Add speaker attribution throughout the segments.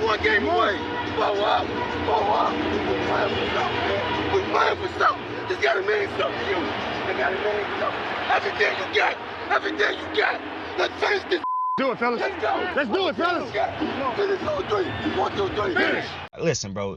Speaker 1: one game away. Blow up. We're playing for something, man. We're playing for something. It's gotta mean something to you. It gotta mean something. Everything you got. Let's finish this.
Speaker 2: Do it, fellas.
Speaker 1: Let's go.
Speaker 2: Let's do it, fellas.
Speaker 1: Finish 2, 3. 1, 2, 3. Finish.
Speaker 3: Listen, bro,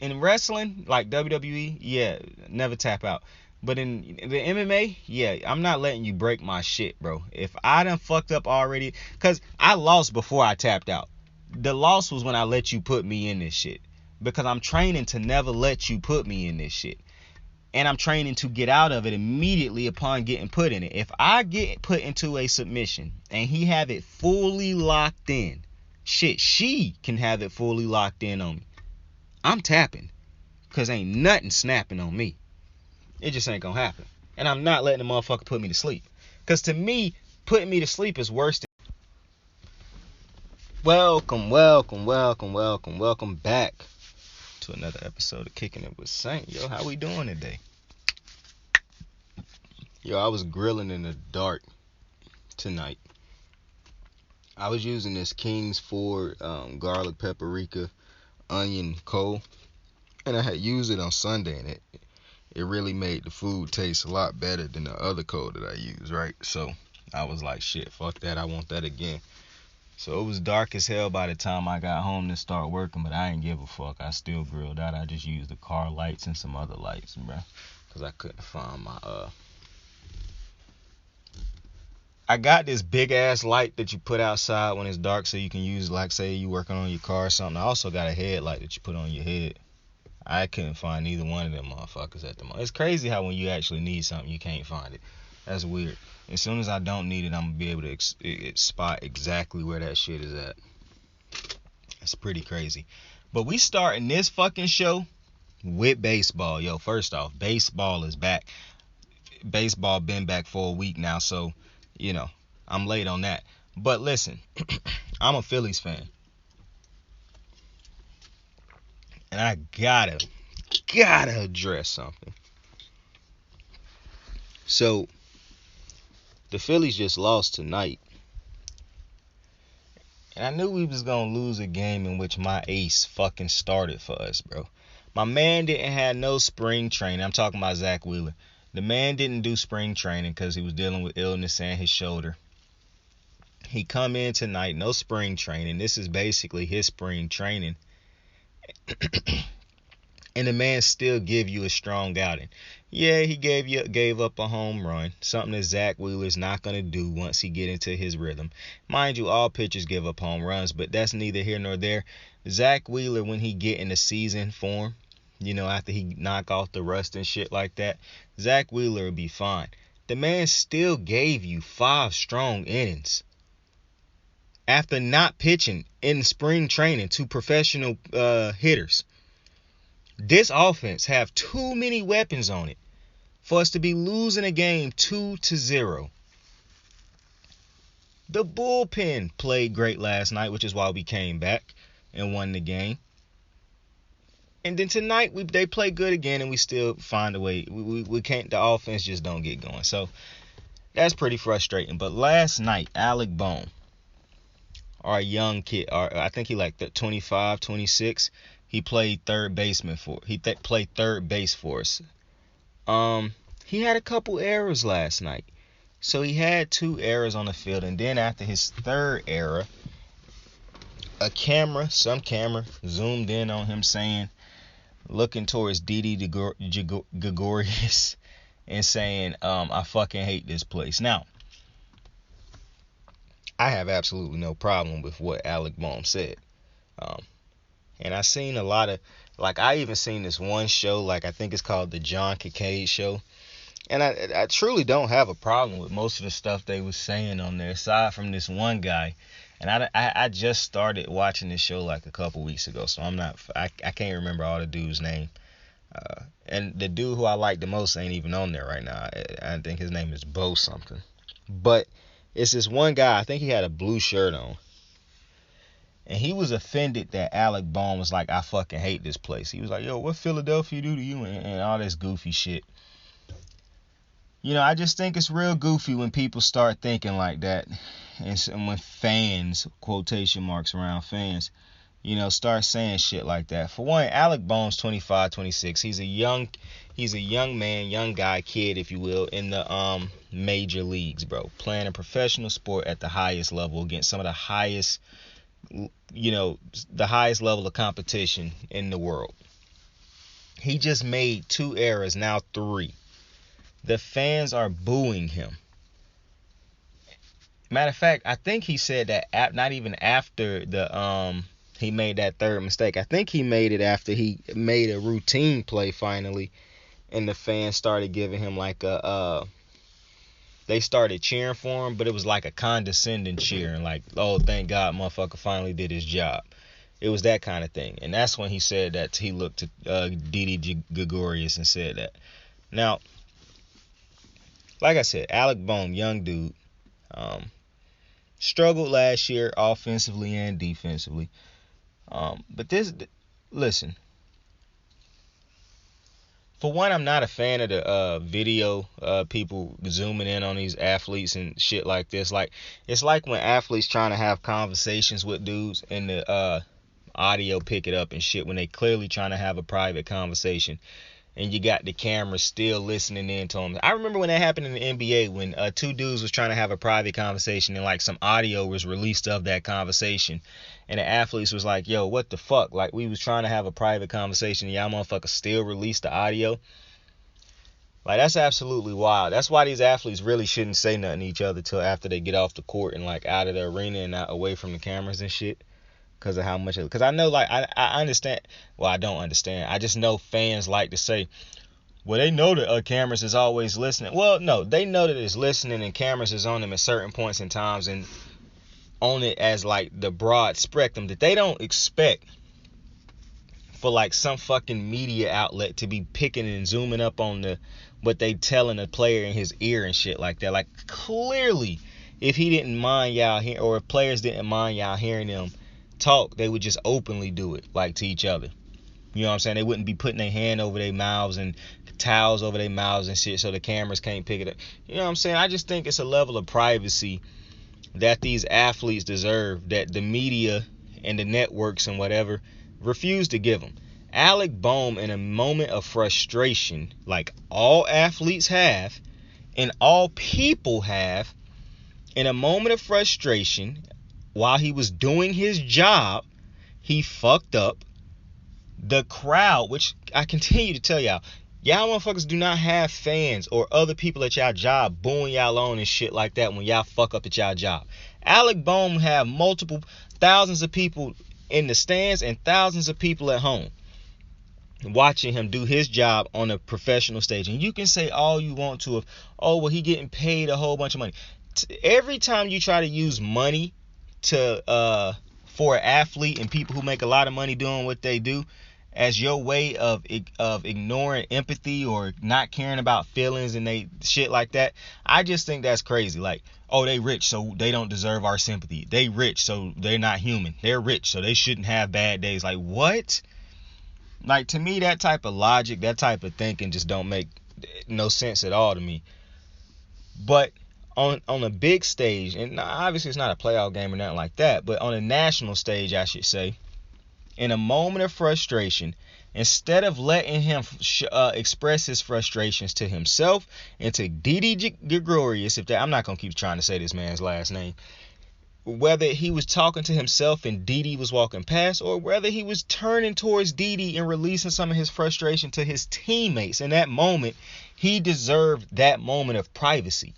Speaker 3: in wrestling, like WWE, yeah, never tap out. But in the MMA, yeah, I'm not letting you break my shit, bro. If I done fucked up already, because I lost before I tapped out. The loss was when I let you put me in this shit. Because I'm training to never let you put me in this shit. And I'm training to get out of it immediately upon getting put in it. If I get put into a submission and he have it fully locked in, shit, she can have it fully locked in on me. I'm tapping. Because ain't nothing snapping on me. It just ain't gonna happen. And I'm not letting the motherfucker put me to sleep. Because to me, putting me to sleep is worse than... Welcome back to another episode of Kicking It with Saint. Yo, how we doing today? Yo, I was grilling in the dark tonight. I was using this King's Ford garlic, paprika, onion, coal. And I had used it on Sunday, and it really made the food taste a lot better than the other coal that I used, right? So I was like, shit, fuck that, I want that again. So it was dark as hell by the time I got home to start working, but I didn't give a fuck. I still grilled out. I just used the car lights and some other lights, bro, because I couldn't find my I got this big ass light that you put outside when it's dark, so you can use, like, say you working on your car or something. I also got a headlight that you put on your head. I couldn't find either one of them motherfuckers at the moment. It's crazy how when you actually need something, you can't find it. That's weird. As soon as I don't need it, I'm going to be able to spot exactly where that shit is at. That's pretty crazy. But we starting this fucking show with baseball. Yo, first off, baseball is back. Baseball been back for a week now, so, you know, I'm late on that. But listen, I'm a Phillies fan. And I gotta address something. So, the Phillies just lost tonight. And I knew we was gonna lose a game in which my ace fucking started for us, bro. My man didn't have no spring training. I'm talking about Zach Wheeler. The man didn't do spring training because he was dealing with illness and his shoulder. He come in tonight, no spring training. This is basically his spring training. And the man still give you a strong outing. Yeah, he gave up a home run, something that Zach Wheeler's not going to do once he get into his rhythm. Mind you, all pitchers give up home runs, but that's neither here nor there. Zach Wheeler, when he get in the season form, you know, after he knock off the rust and shit like that, Zach Wheeler will be fine. The man still gave you 5 strong innings after not pitching in spring training to professional hitters. This offense have too many weapons on it for us to be losing a game 2-0. The bullpen played great last night, which is why we came back and won the game. And then tonight they play good again, and we still find a way. We can't. The offense just don't get going. So that's pretty frustrating. But last night, Alec Bohm, our young kid, I think he like 25, 26. He played third baseman for. Played third base for us. He had a couple errors last night. So he had 2 errors on the field, and then after his third error, some camera zoomed in on him looking towards Didi Gregorius and saying, I fucking hate this place. Now, I have absolutely no problem with what Alec Bohm said. And I seen a lot of, like, I even seen this one show, like, I think it's called the John Kickin show. And I truly don't have a problem with most of the stuff they was saying on there, aside from this one guy. And I just started watching this show like a couple weeks ago, so I can't remember all the dude's name. And the dude who I like the most ain't even on there right now. I think his name is Bohm something. But it's this one guy, I think he had a blue shirt on. And he was offended that Alec Bohm was like, I fucking hate this place. He was like, yo, what Philadelphia do to you? And all this goofy shit. You know, I just think it's real goofy when people start thinking like that. And when fans, quotation marks around fans, start saying shit like that. For one, Alec Bohm's 25, 26. He's a young man, young guy, kid, if you will, in the major leagues, bro. Playing a professional sport at the highest level against some of the highest, the highest level of competition in the world. He just made 2 errors, now 3. The fans are booing him. Matter of fact, I think he said that not even after he made that 3rd mistake. I think he made it after he made a routine play finally, and the fans started giving him like they started cheering for him, but it was like a condescending cheering, like, oh, thank God motherfucker finally did his job. It was that kind of thing. And that's when he said that he looked to Didi Gregorius and said that. Now, like I said, Alec Bohm, young dude, struggled last year offensively and defensively. But listen. For one, I'm not a fan of the video people zooming in on these athletes and shit like this. Like, it's like when athletes trying to have conversations with dudes and the audio pick it up and shit when they clearly trying to have a private conversation, and you got the camera still listening in to them. I remember when that happened in the NBA when 2 dudes was trying to have a private conversation and like some audio was released of that conversation, and the athletes was like, yo, what the fuck? Like, we was trying to have a private conversation and y'all motherfuckers still released the audio. Like, that's absolutely wild. That's why these athletes really shouldn't say nothing to each other till after they get off the court and like out of the arena and out away from the cameras and shit. Because of how much, because I know, like, I understand. Well, I don't understand. I just know fans like to say, well, they know that cameras is always listening. Well, no, they know that it's listening and cameras is on them at certain points in times and on it as like the broad spectrum, that they don't expect for like some fucking media outlet to be picking and zooming up on what they telling a player in his ear and shit like that. Like, clearly, if he didn't mind y'all hearing, or if players didn't mind y'all hearing them talk, they would just openly do it, like, to each other. You know what I'm saying? They wouldn't be putting their hand over their mouths and towels over their mouths and shit so the cameras can't pick it up. You know what I'm saying? I just think it's a level of privacy that these athletes deserve that the media and the networks and whatever refuse to give them. Alec Bohm, in a moment of frustration, like all athletes have and all people have, in a moment of frustration, while he was doing his job, he fucked up. The crowd, which I continue to tell y'all motherfuckers do not have fans or other people at y'all job booing y'all on and shit like that when y'all fuck up at y'all job. Alec Bohm have multiple thousands of people in the stands and thousands of people at home watching him do his job on a professional stage. And you can say all you want to of, oh, well, he getting paid a whole bunch of money. Every time you try to use money for an athlete and people who make a lot of money doing what they do as your way of ignoring empathy or not caring about feelings and they shit like that, I just think that's crazy. Like, oh, they rich, so they don't deserve our sympathy. They rich, so they're not human. They're rich, so they shouldn't have bad days. Like, what? Like, to me, that type of logic, that type of thinking just don't make no sense at all to me. But on a big stage, and obviously it's not a playoff game or nothing like that, but on a national stage, I should say, in a moment of frustration, instead of letting him express his frustrations to himself and to Didi Gregorius, I'm not going to keep trying to say this man's last name, whether he was talking to himself and Didi was walking past, or whether he was turning towards Didi and releasing some of his frustration to his teammates in that moment, he deserved that moment of privacy.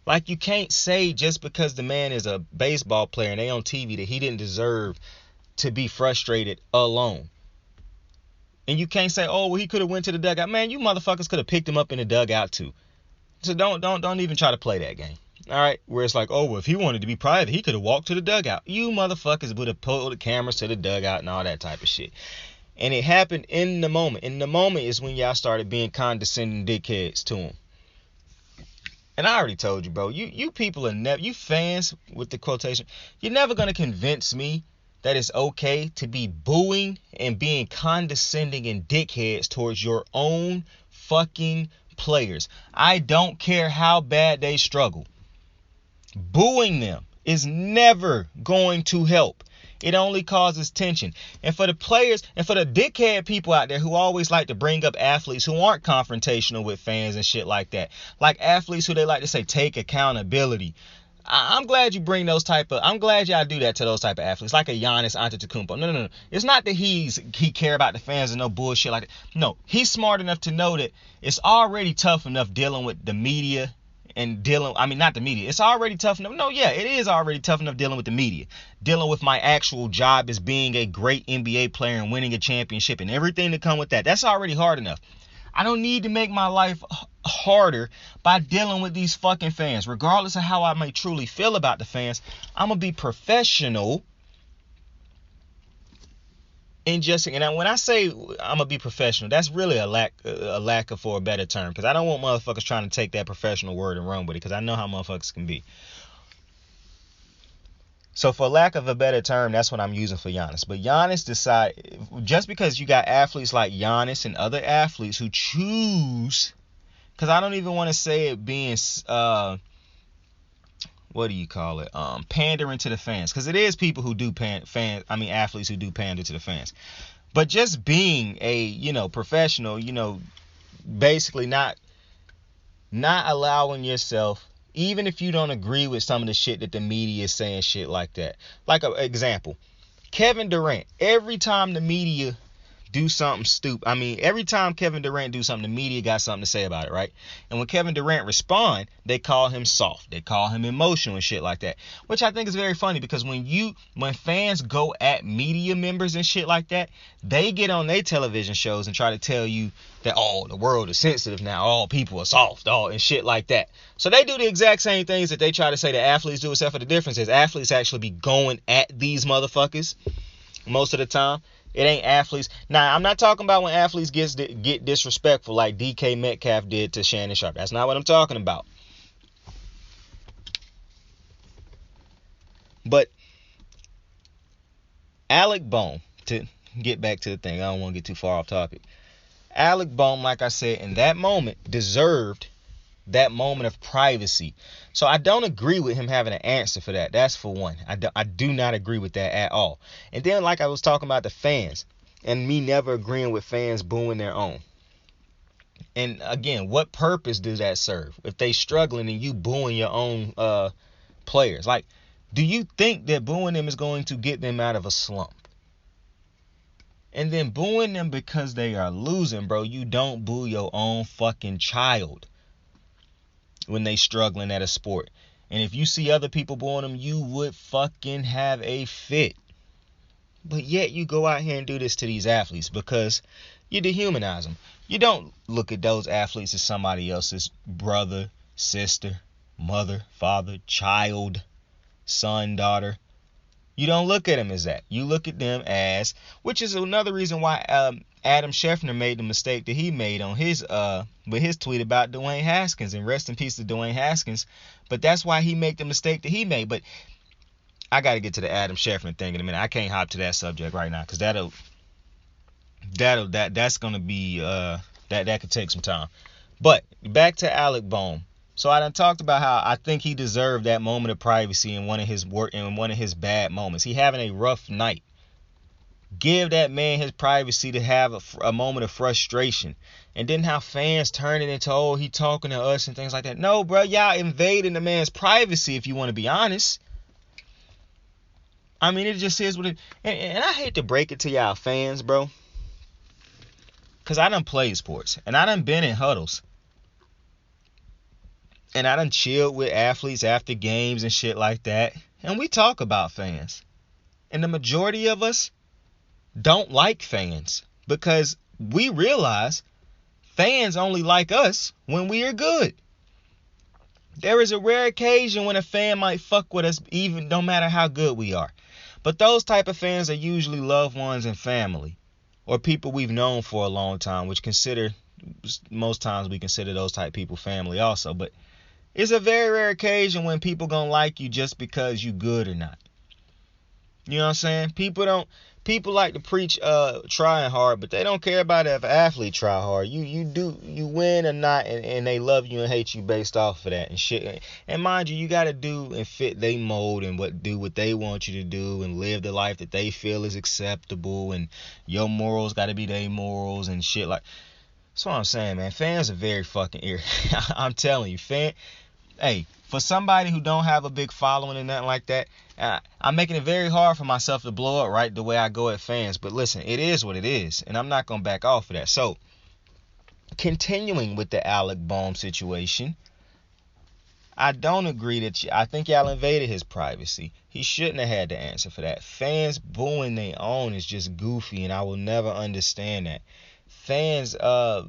Speaker 3: Like, you can't say just because the man is a baseball player and they on TV that he didn't deserve to be frustrated alone. And you can't say, oh, well, he could have went to the dugout. Man, you motherfuckers could have picked him up in the dugout too. So don't even try to play that game. All right, where it's like, oh, well, if he wanted to be private, he could have walked to the dugout. You motherfuckers would have pulled the cameras to the dugout and all that type of shit. And it happened in the moment. In the moment is when y'all started being condescending dickheads to him. And I already told you, bro, you people are never, you fans with the quotation, you're never going to convince me that it's okay to be booing and being condescending and dickheads towards your own fucking players. I don't care how bad they struggle. Booing them is never going to help. It only causes tension. And for the players and for the dickhead people out there who always like to bring up athletes who aren't confrontational with fans and shit like that, like athletes who they like to say take accountability. I'm glad you bring those type of. I'm glad y'all do that to those type of athletes, like a Giannis Antetokounmpo. No. It's not that he care about the fans and no bullshit like that. No, he's smart enough to know that it's already tough enough dealing with the media and not the media. It's already tough enough. No, yeah, it is already tough enough dealing with the media. Dealing with my actual job as being a great NBA player and winning a championship and everything that come with that. That's already hard enough. I don't need to make my life harder by dealing with these fucking fans. Regardless of how I may truly feel about the fans, I'm going to be professional. And when I say I'm going to be professional, that's really a lack of for a better term. Because I don't want motherfuckers trying to take that professional word and run with it. Because I know how motherfuckers can be. So for lack of a better term, that's what I'm using for Giannis. But Giannis just because you got athletes like Giannis and other athletes who choose, because I don't even want to say it being, pandering to the fans. Because it is people who do athletes who do pander to the fans. But just being a, professional, basically not allowing yourself, even if you don't agree with some of the shit that the media is saying, shit like that. Like an example, Kevin Durant. Every time the media do something stupid, every time Kevin Durant do something, the media got something to say about it, right? And when Kevin Durant respond, they call him soft. They call him emotional and shit like that. Which I think is very funny because when fans go at media members and shit like that, they get on their television shows and try to tell you that, the world is sensitive now, all people are soft, and shit like that. So they do the exact same things that they try to say that athletes do, except for the difference is athletes actually be going at these motherfuckers most of the time. It ain't athletes. Now, I'm not talking about when athletes get disrespectful like DK Metcalf did to Shannon Sharp. That's not what I'm talking about. But Alec Bohm, to get back to the thing, I don't want to get too far off topic. Alec Bohm, like I said, in that moment, deserved that moment of privacy. So I don't agree with him having an answer for that. That's for one. I do not agree with that at all. And then like I was talking about the fans and me never agreeing with fans booing their own. And again, what purpose does that serve? If they struggling and you booing your own players, like, do you think that booing them is going to get them out of a slump? And then booing them because they are losing, bro. You don't boo your own fucking child when they struggling at a sport. And if you see other people booing them, you would fucking have a fit. But yet you go out here and do this to these athletes because you dehumanize them. You don't look at those athletes as somebody else's brother, sister, mother, father, child, son, daughter. You don't look at them as that. You look at them as, which is another reason why Adam Schefter made the mistake that he made on his with his tweet about Dwayne Haskins, and rest in peace to Dwayne Haskins. But that's why he made the mistake that he made. But I got to get to the Adam Schefter thing in a minute. I can't hop to that subject right now because that's gonna be that could take some time. But back to Alec Bohm. So I done talked about how I think he deserved that moment of privacy in one of his bad moments. He having a rough night. Give that man his privacy to have a moment of frustration. And then how fans turn it into, he talking to us and things like that. No, bro, y'all invading the man's privacy if you want to be honest. It just is what it... And I hate to break it to y'all fans, bro. Because I done played sports. And I done been in huddles. And I done chilled with athletes after games and shit like that. And we talk about fans. And the majority of us don't like fans. Because we realize fans only like us when we are good. There is a rare occasion when a fan might fuck with us even no matter how good we are. But those type of fans are usually loved ones and family. Or people we've known for a long time. Most times we consider those type of people family also. But it's a very rare occasion when people gonna like you just because you good or not. You know what I'm saying? People like to preach trying hard, but they don't care about if an athlete try hard. You win or not, and they love you and hate you based off of that and shit. And mind you gotta do and fit they mold and do what they want you to do and live the life that they feel is acceptable, and your morals gotta be their morals and shit. Like, that's what I'm saying, man. Fans are very fucking irritating. I'm telling you, hey, for somebody who don't have a big following and nothing like that, I'm making it very hard for myself to blow up right the way I go at fans. But listen, it is what it is, and I'm not going to back off of that. So, continuing with the Alec Bohm situation, I don't agree that I think y'all invaded his privacy. He shouldn't have had to answer for that. Fans booing their own is just goofy, and I will never understand that. Fans not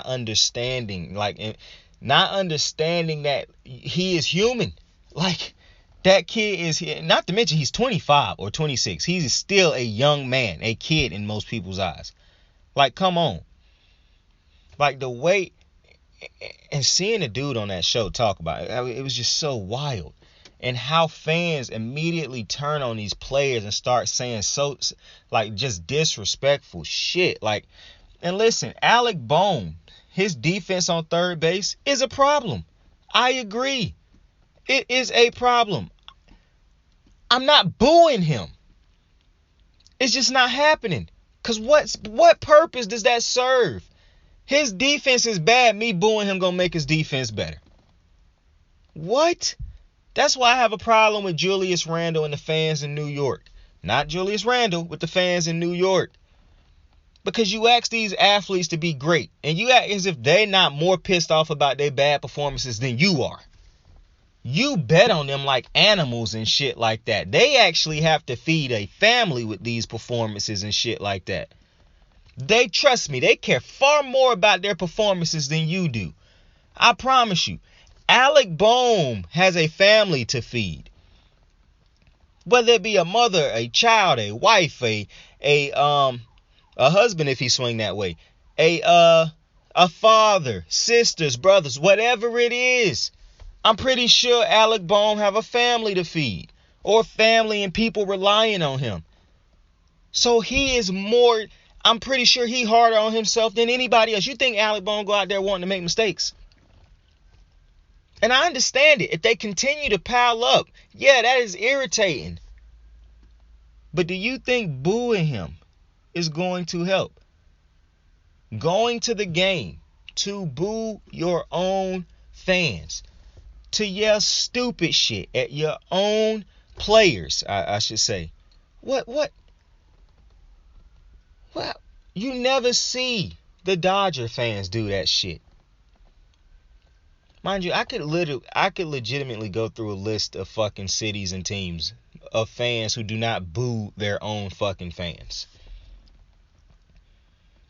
Speaker 3: understanding, not understanding that he is human. Like, that kid is, not to mention he's 25 or 26. He's still a young man, a kid in most people's eyes. Like, come on. Like, the way, and seeing the dude on that show talk about it, it was just so wild. And how fans immediately turn on these players and start saying just disrespectful shit. Like, and listen, Alec Bohm, his defense on third base is a problem. I agree. It is a problem. I'm not booing him. It's just not happening. Because what purpose does that serve? His defense is bad. Me booing him gonna make his defense better. What? That's why I have a problem with Julius Randle and the fans in New York. Not Julius Randle, with the fans in New York. Because you ask these athletes to be great, and you act as if they're not more pissed off about their bad performances than you are. You bet on them like animals and shit like that. They actually have to feed a family with these performances and shit like that. They, trust me, they care far more about their performances than you do. I promise you. Alec Bohm has a family to feed. Whether it be a mother, a child, a wife, a husband if he swing that way, a father, sisters, brothers, whatever it is. I'm pretty sure Alec Bohm have a family to feed, or family and people relying on him. So he is more, I'm pretty sure he harder on himself than anybody else. You think Alec Bohm go out there wanting to make mistakes? And I understand it. If they continue to pile up, yeah, that is irritating. But do you think booing him is going to help? Going to the game to boo your own fans, to yell stupid shit at your own players, I should say. What? You never see the Dodger fans do that shit. Mind you, I could legitimately go through a list of fucking cities and teams of fans who do not boo their own fucking fans.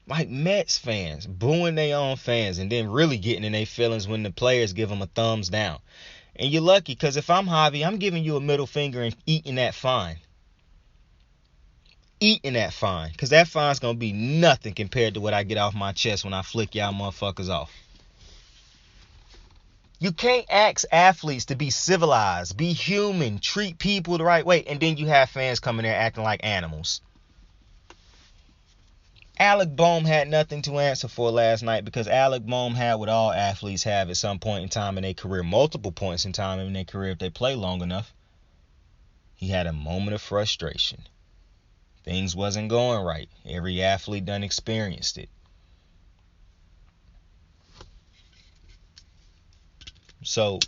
Speaker 3: Like Mets fans booing their own fans and then really getting in their feelings when the players give them a thumbs down. And you're lucky, because if I'm Javi, I'm giving you a middle finger and eating that fine. Because that fine's going to be nothing compared to what I get off my chest when I flick y'all motherfuckers off. You can't ask athletes to be civilized, be human, treat people the right way, and then you have fans coming there acting like animals. Alec Bohm had nothing to answer for last night, because Alec Bohm had what all athletes have at some point in time in their career, multiple points in time in their career if they play long enough. He had a moment of frustration. Things wasn't going right. Every athlete done experienced it. So,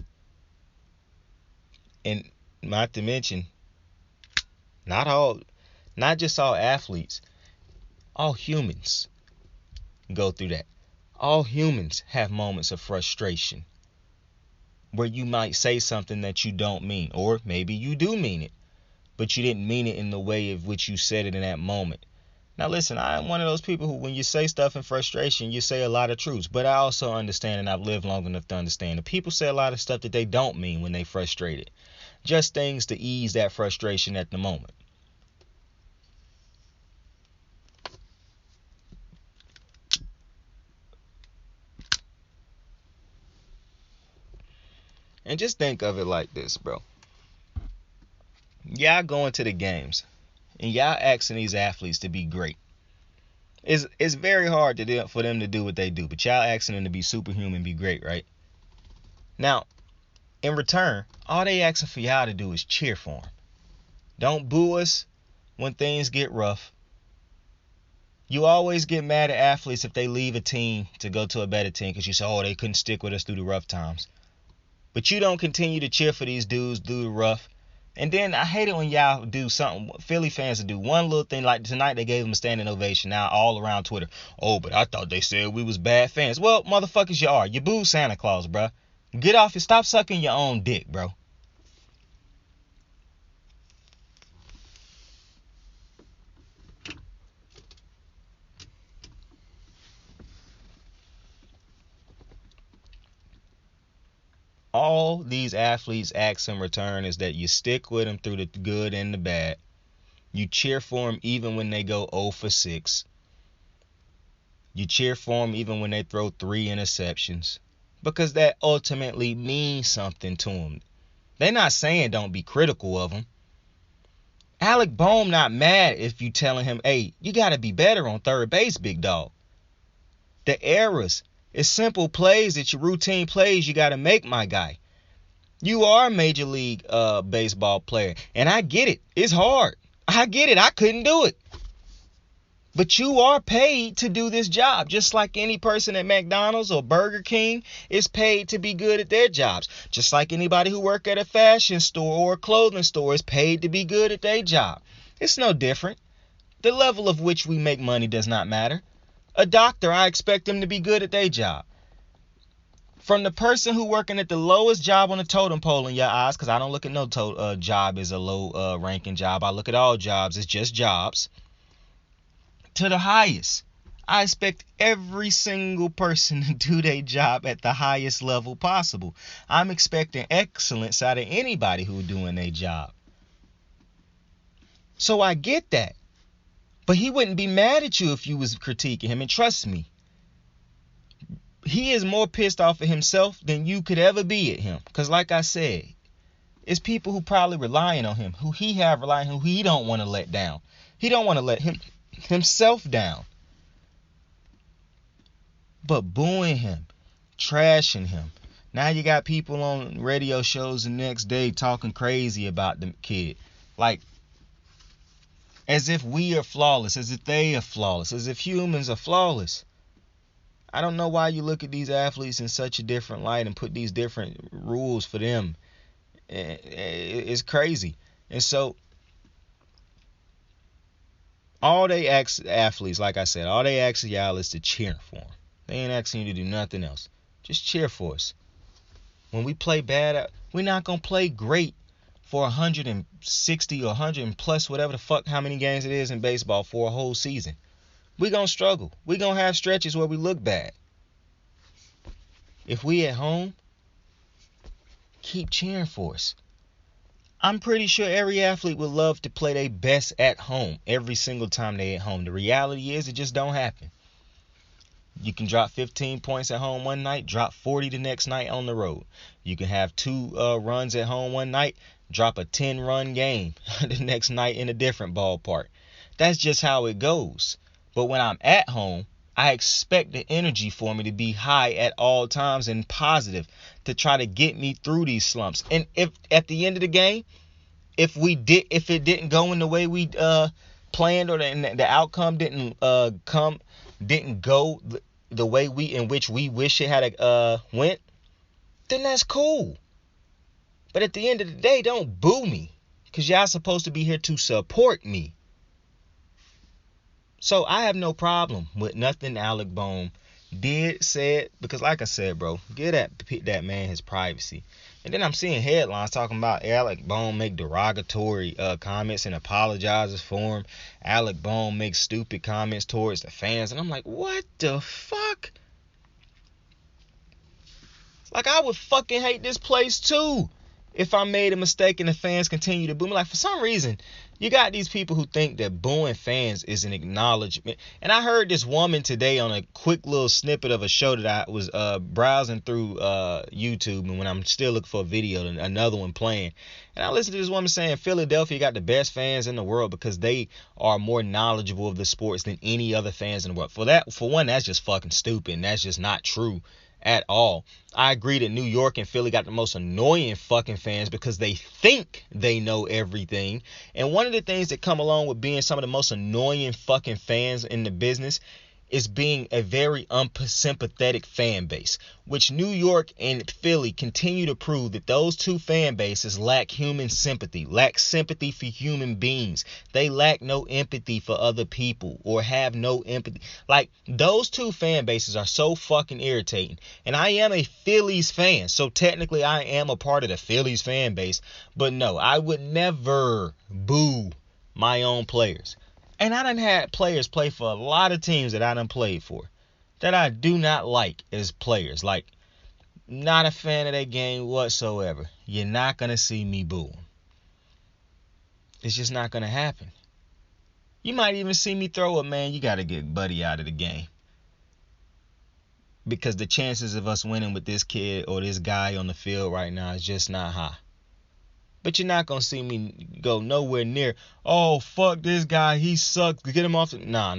Speaker 3: and not to mention, not just all athletes, all humans go through that. All humans have moments of frustration where you might say something that you don't mean, or maybe you do mean it, but you didn't mean it in the way of which you said it in that moment. Now listen, I am one of those people who, when you say stuff in frustration, you say a lot of truths. But I also understand, and I've lived long enough to understand, that people say a lot of stuff that they don't mean when they frustrated. Just things to ease that frustration at the moment. And just think of it like this, bro. Y'all going to the games and y'all asking these athletes to be great. It's very hard for them to do what they do, but y'all asking them to be superhuman, be great, right? Now, in return, all they asking for y'all to do is cheer for them. Don't boo us when things get rough. You always get mad at athletes if they leave a team to go to a better team because you say, oh, they couldn't stick with us through the rough times. But you don't continue to cheer for these dudes through the rough. And then I hate it when y'all do something. Philly fans will do one little thing, like tonight they gave them a standing ovation. Now all around Twitter, oh, but I thought they said we was bad fans. Well, motherfuckers, you are. You boo Santa Claus, bro. Get off and stop sucking your own dick, bro. All these athletes ask in return is that you stick with them through the good and the bad. You cheer for them even when they go 0 for 6. You cheer for them even when they throw 3 interceptions. Because that ultimately means something to them. They're not saying don't be critical of them. Alec Bohm not mad if you telling him, hey, you got to be better on third base, big dog. The errors. It's simple plays that your routine plays you got to make, my guy. You are a major league baseball player. And I get it. It's hard. I get it. I couldn't do it. But you are paid to do this job. Just like any person at McDonald's or Burger King is paid to be good at their jobs. Just like anybody who work at a fashion store or a clothing store is paid to be good at their job. It's no different. The level of which we make money does not matter. A doctor, I expect them to be good at their job. From the person who working at the lowest job on the totem pole in your eyes, because I don't look at no job as a low ranking job. I look at all jobs as just jobs. To the highest. I expect every single person to do their job at the highest level possible. I'm expecting excellence out of anybody who's doing their job. So I get that. But he wouldn't be mad at you if you was critiquing him. And trust me, he is more pissed off at himself than you could ever be at him. Because like I said, it's people who probably relying on him, who he have relying on, who he don't want to let down. He don't want to let himself down. But booing him, trashing him. Now you got people on radio shows the next day talking crazy about the kid. Like, as if we are flawless, as if they are flawless, as if humans are flawless. I don't know why you look at these athletes in such a different light and put these different rules for them. It's crazy. And so, all they ask athletes, like I said, all they ask y'all is to cheer for them. They ain't asking you to do nothing else. Just cheer for us. When we play bad, we're not going to play great for 160 or 100 plus, whatever the fuck, how many games it is in baseball for a whole season. We're going to struggle. We're going to have stretches where we look bad. If we at home, keep cheering for us. I'm pretty sure every athlete would love to play their best at home every single time they at home. The reality is it just don't happen. You can drop 15 points at home one night, drop 40 the next night on the road. You can have 2 runs at home one night, drop a 10-run game the next night in a different ballpark. That's just how it goes. But when I'm at home, I expect the energy for me to be high at all times and positive to try to get me through these slumps. And if at the end of the game, if it didn't go in the way we planned, or the outcome didn't go the way in which we wish it had went, then that's cool. But at the end of the day, don't boo me, because y'all supposed to be here to support me. So I have no problem with nothing Alec Bohm did, said, because like I said, bro, give that man his privacy. And then I'm seeing headlines talking about Alec Bohm make derogatory comments and apologizes for him. Alec Bohm makes stupid comments towards the fans. And I'm like, what the fuck? Like, I would fucking hate this place too if I made a mistake and the fans continue to boo me. Like, for some reason, you got these people who think that booing fans is an acknowledgement. And I heard this woman today on a quick little snippet of a show that I was browsing through YouTube, and when I'm still looking for a video, another one playing. And I listened to this woman saying Philadelphia got the best fans in the world because they are more knowledgeable of the sports than any other fans in the world. For one, that's just fucking stupid, and that's just not true at all. I agree that New York and Philly got the most annoying fucking fans because they think they know everything. And one of the things that come along with being some of the most annoying fucking fans in the business is being a very unsympathetic fan base, which New York and Philly continue to prove that those two fan bases lack human sympathy, lack sympathy for human beings. They lack no empathy for other people or have no empathy. Like, those two fan bases are so fucking irritating. And I am a Phillies fan, so technically I am a part of the Phillies fan base. But no, I would never boo my own players. And I done had players play for a lot of teams that I done played for that I do not like as players. Like, not a fan of their game whatsoever. You're not going to see me boo them. It's just not going to happen. You might even see me throw a man, you got to get Buddy out of the game. Because the chances of us winning with this kid or this guy on the field right now is just not high. But you're not going to see me go nowhere near, oh, fuck this guy, he sucks, get him off. No.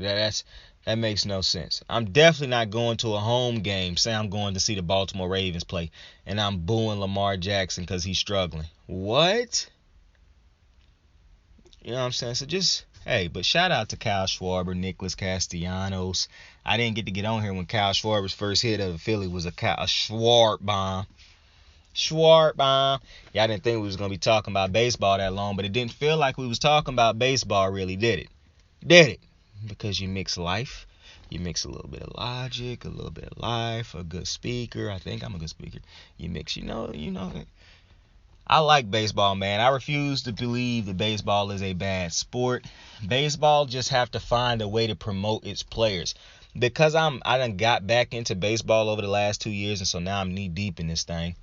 Speaker 3: That makes no sense. I'm definitely not going to a home game, say I'm going to see the Baltimore Ravens play, and I'm booing Lamar Jackson because he's struggling. What? You know what I'm saying? So just, hey, but shout out to Kyle Schwarber, Nicholas Castellanos. I didn't get to get on here when Kyle Schwarber's first hit of Philly was a Schwarb bomb. Y'all didn't think we was going to be talking about baseball that long, but it didn't feel like we was talking about baseball, really, did it? Did it? Because you mix life, you mix a little bit of logic, a little bit of life, a good speaker. I think I'm a good speaker. You mix, you know. I like baseball, man. I refuse to believe that baseball is a bad sport. Baseball just have to find a way to promote its players. Because I done got back into baseball over the last 2 years, and so now I'm knee deep in this thing.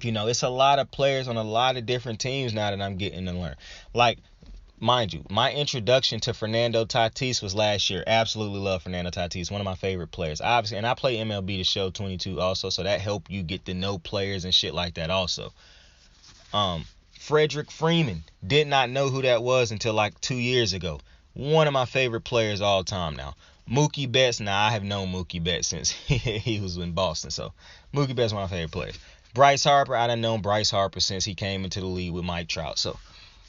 Speaker 3: You know, it's a lot of players on a lot of different teams now that I'm getting to learn. Like, mind you, my introduction to Fernando Tatis was last year. Absolutely love Fernando Tatis, one of my favorite players. Obviously, and I play MLB The Show 22 also, so that helped you get to know players and shit like that also. Frederick Freeman, did not know who that was until like 2 years ago. One of my favorite players all time now. Mookie Betts, I have known Mookie Betts since he was in Boston, so Mookie Betts is one of my favorite players. Bryce Harper, I done known Bryce Harper since he came into the league with Mike Trout. So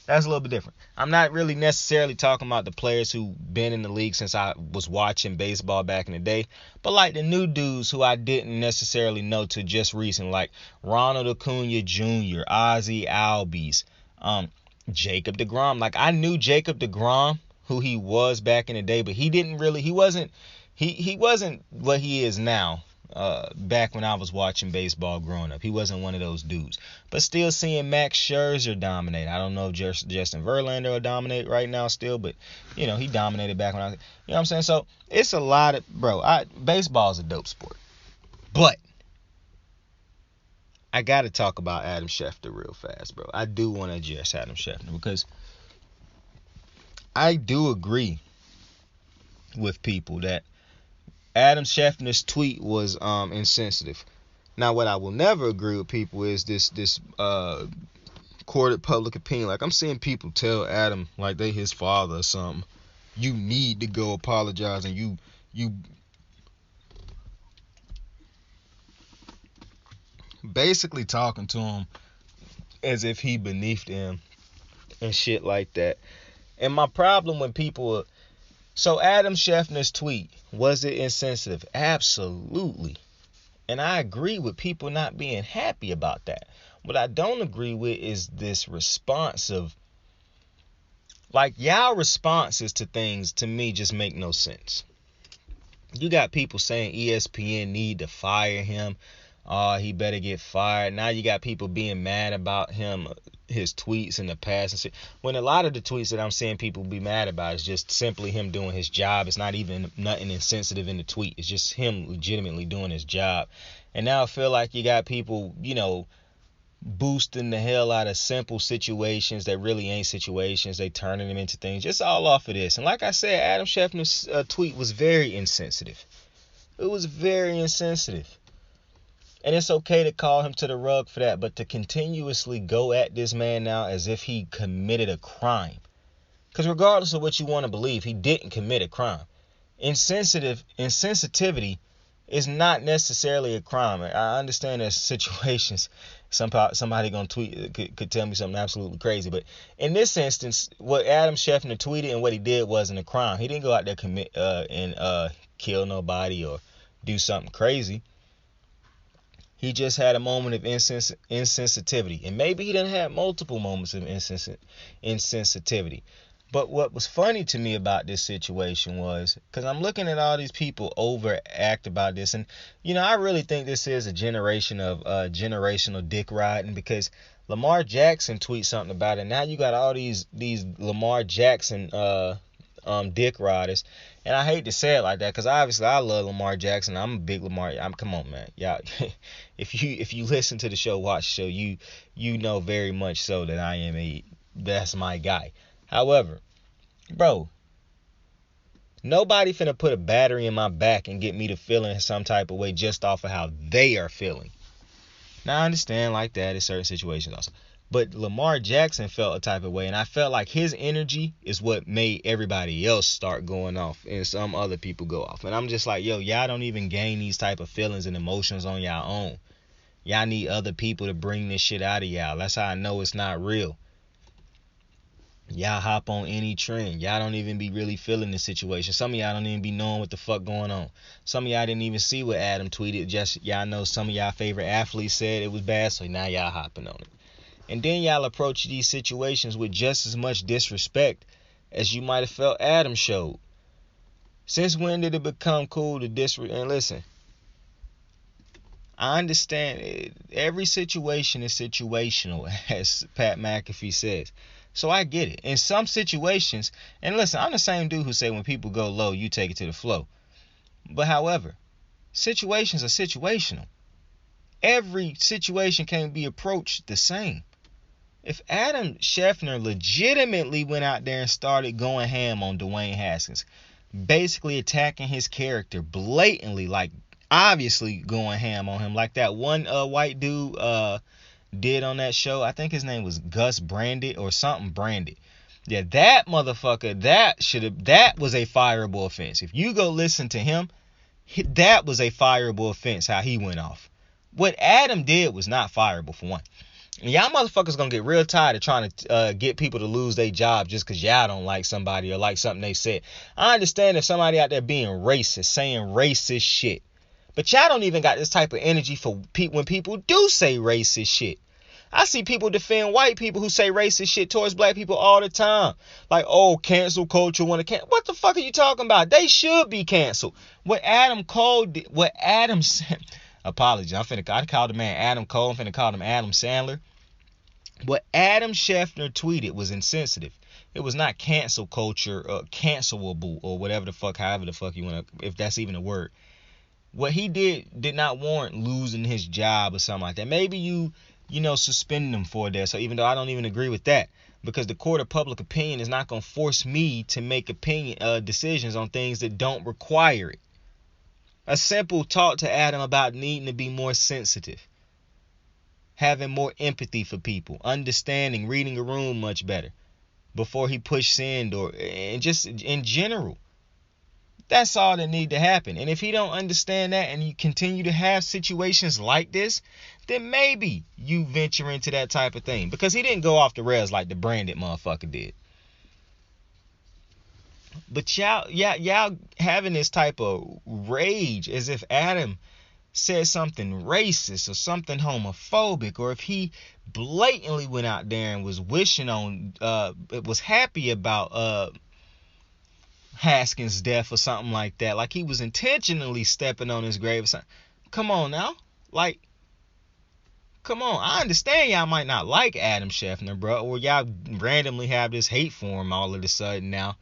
Speaker 3: that's a little bit different. I'm not really necessarily talking about the players who've been in the league since I was watching baseball back in the day. But like the new dudes who I didn't necessarily know till just recent, like Ronald Acuna Jr., Ozzie Albies, Jacob deGrom. Like, I knew Jacob deGrom, who he was back in the day, but he wasn't what he is now. Back when I was watching baseball growing up, he wasn't one of those dudes. But still seeing Max Scherzer dominate. I don't know if Justin Verlander will dominate right now still, but you know, he dominated back when I was, you know what I'm saying? So it's a lot of, baseball is a dope sport. But I got to talk about Adam Schefter real fast, bro. I do want to address Adam Schefter because I do agree with people that Adam Schefter's tweet was insensitive. Now, what I will never agree with people is this court of public opinion. Like, I'm seeing people tell Adam like they his father or something. You need to go apologize, and you basically talking to him as if he beneath them and shit like that. And my problem when people so Adam Schefter's tweet, was it insensitive? Absolutely. And I agree with people not being happy about that. What I don't agree with is this response of, like, y'all responses to things to me just make no sense. You got people saying ESPN need to fire him. He better get fired. Now you got people being mad about him, his tweets in the past and shit. When a lot of the tweets that I'm seeing people be mad about is just simply him doing his job. It's not even nothing insensitive in the tweet. It's just him legitimately doing his job. And now I feel like you got people, you know, boosting the hell out of simple situations that really ain't situations. They turning them into things. Just all off of this. And like I said, Adam Schefter's tweet was very insensitive. It was very insensitive. And it's okay to call him to the rug for that, but to continuously go at this man now as if he committed a crime. Because regardless of what you want to believe, he didn't commit a crime. Insensitivity is not necessarily a crime. I understand there's situations somebody gonna tweet could tell me something absolutely crazy, but in this instance, what Adam Schefter tweeted and what he did wasn't a crime. He didn't go out there commit and kill nobody or do something crazy. He just had a moment of insensitivity, and maybe he didn't have multiple moments of insensitivity. But what was funny to me about this situation was, because I'm looking at all these people overact about this, and I really think this is a generation of generational dick riding, because Lamar Jackson tweets something about it. Now you got all these Lamar Jackson dick riders, and I hate to say it like that, because obviously I love Lamar Jackson. I'm a big Lamar. Come on, man, y'all. if you listen to the show, watch the show, you know very much so that that's my guy. However, bro, nobody finna put a battery in my back and get me to feeling some type of way just off of how they are feeling. Now, I understand like that in certain situations also. But Lamar Jackson felt a type of way, and I felt like his energy is what made everybody else start going off and some other people go off. And I'm just like, yo, y'all don't even gain these type of feelings and emotions on y'all own. Y'all need other people to bring this shit out of y'all. That's how I know it's not real. Y'all hop on any trend. Y'all don't even be really feeling the situation. Some of y'all don't even be knowing what the fuck going on. Some of y'all didn't even see what Adam tweeted. Just y'all know some of y'all favorite athletes said it was bad, so now y'all hopping on it. And then y'all approach these situations with just as much disrespect as you might have felt Adam showed. Since when did it become cool to disrespect? And listen, I understand every situation is situational, as Pat McAfee says. So I get it. In some situations, and listen, I'm the same dude who say when people go low, you take it to the flow. But however, situations are situational. Every situation can't be approached the same. If Adam Schefter legitimately went out there and started going ham on Dwayne Haskins, basically attacking his character blatantly, like obviously going ham on him, like that one white dude did on that show. I think his name was Gus Branded or something Branded. Yeah, that motherfucker, that was a fireable offense. If you go listen to him, that was a fireable offense how he went off. What Adam did was not fireable, for one. And y'all motherfuckers gonna get real tired of trying to get people to lose their job just because y'all don't like somebody or like something they said. I understand if somebody out there being racist, saying racist shit. But y'all don't even got this type of energy for when people do say racist shit. I see people defend white people who say racist shit towards black people all the time. Like, oh, cancel culture want to cancel. What the fuck are you talking about? They should be canceled. What Adam said. Apologies. I called the man Adam Cole. I'm finna call him Adam Sandler. What Adam Schefter tweeted was insensitive. It was not cancel culture or cancelable or whatever the fuck, however the fuck you want to, if that's even a word. What he did not warrant losing his job or something like that. Maybe you suspend him for that. So even though I don't even agree with that, because the court of public opinion is not going to force me to make decisions on things that don't require it. A simple talk to Adam about needing to be more sensitive, having more empathy for people, understanding, reading a room much better before he push send, and just in general. That's all that need to happen. And if he don't understand that and you continue to have situations like this, then maybe you venture into that type of thing. Because he didn't go off the rails like the Branded motherfucker did. But y'all having this type of rage as if Adam said something racist or something homophobic, or if he blatantly went out there and was was happy about Haskins' death or something like that, like he was intentionally stepping on his grave or something. Come on now, come on. I understand y'all might not like Adam Schefter, bro, or y'all randomly have this hate for him all of a sudden now.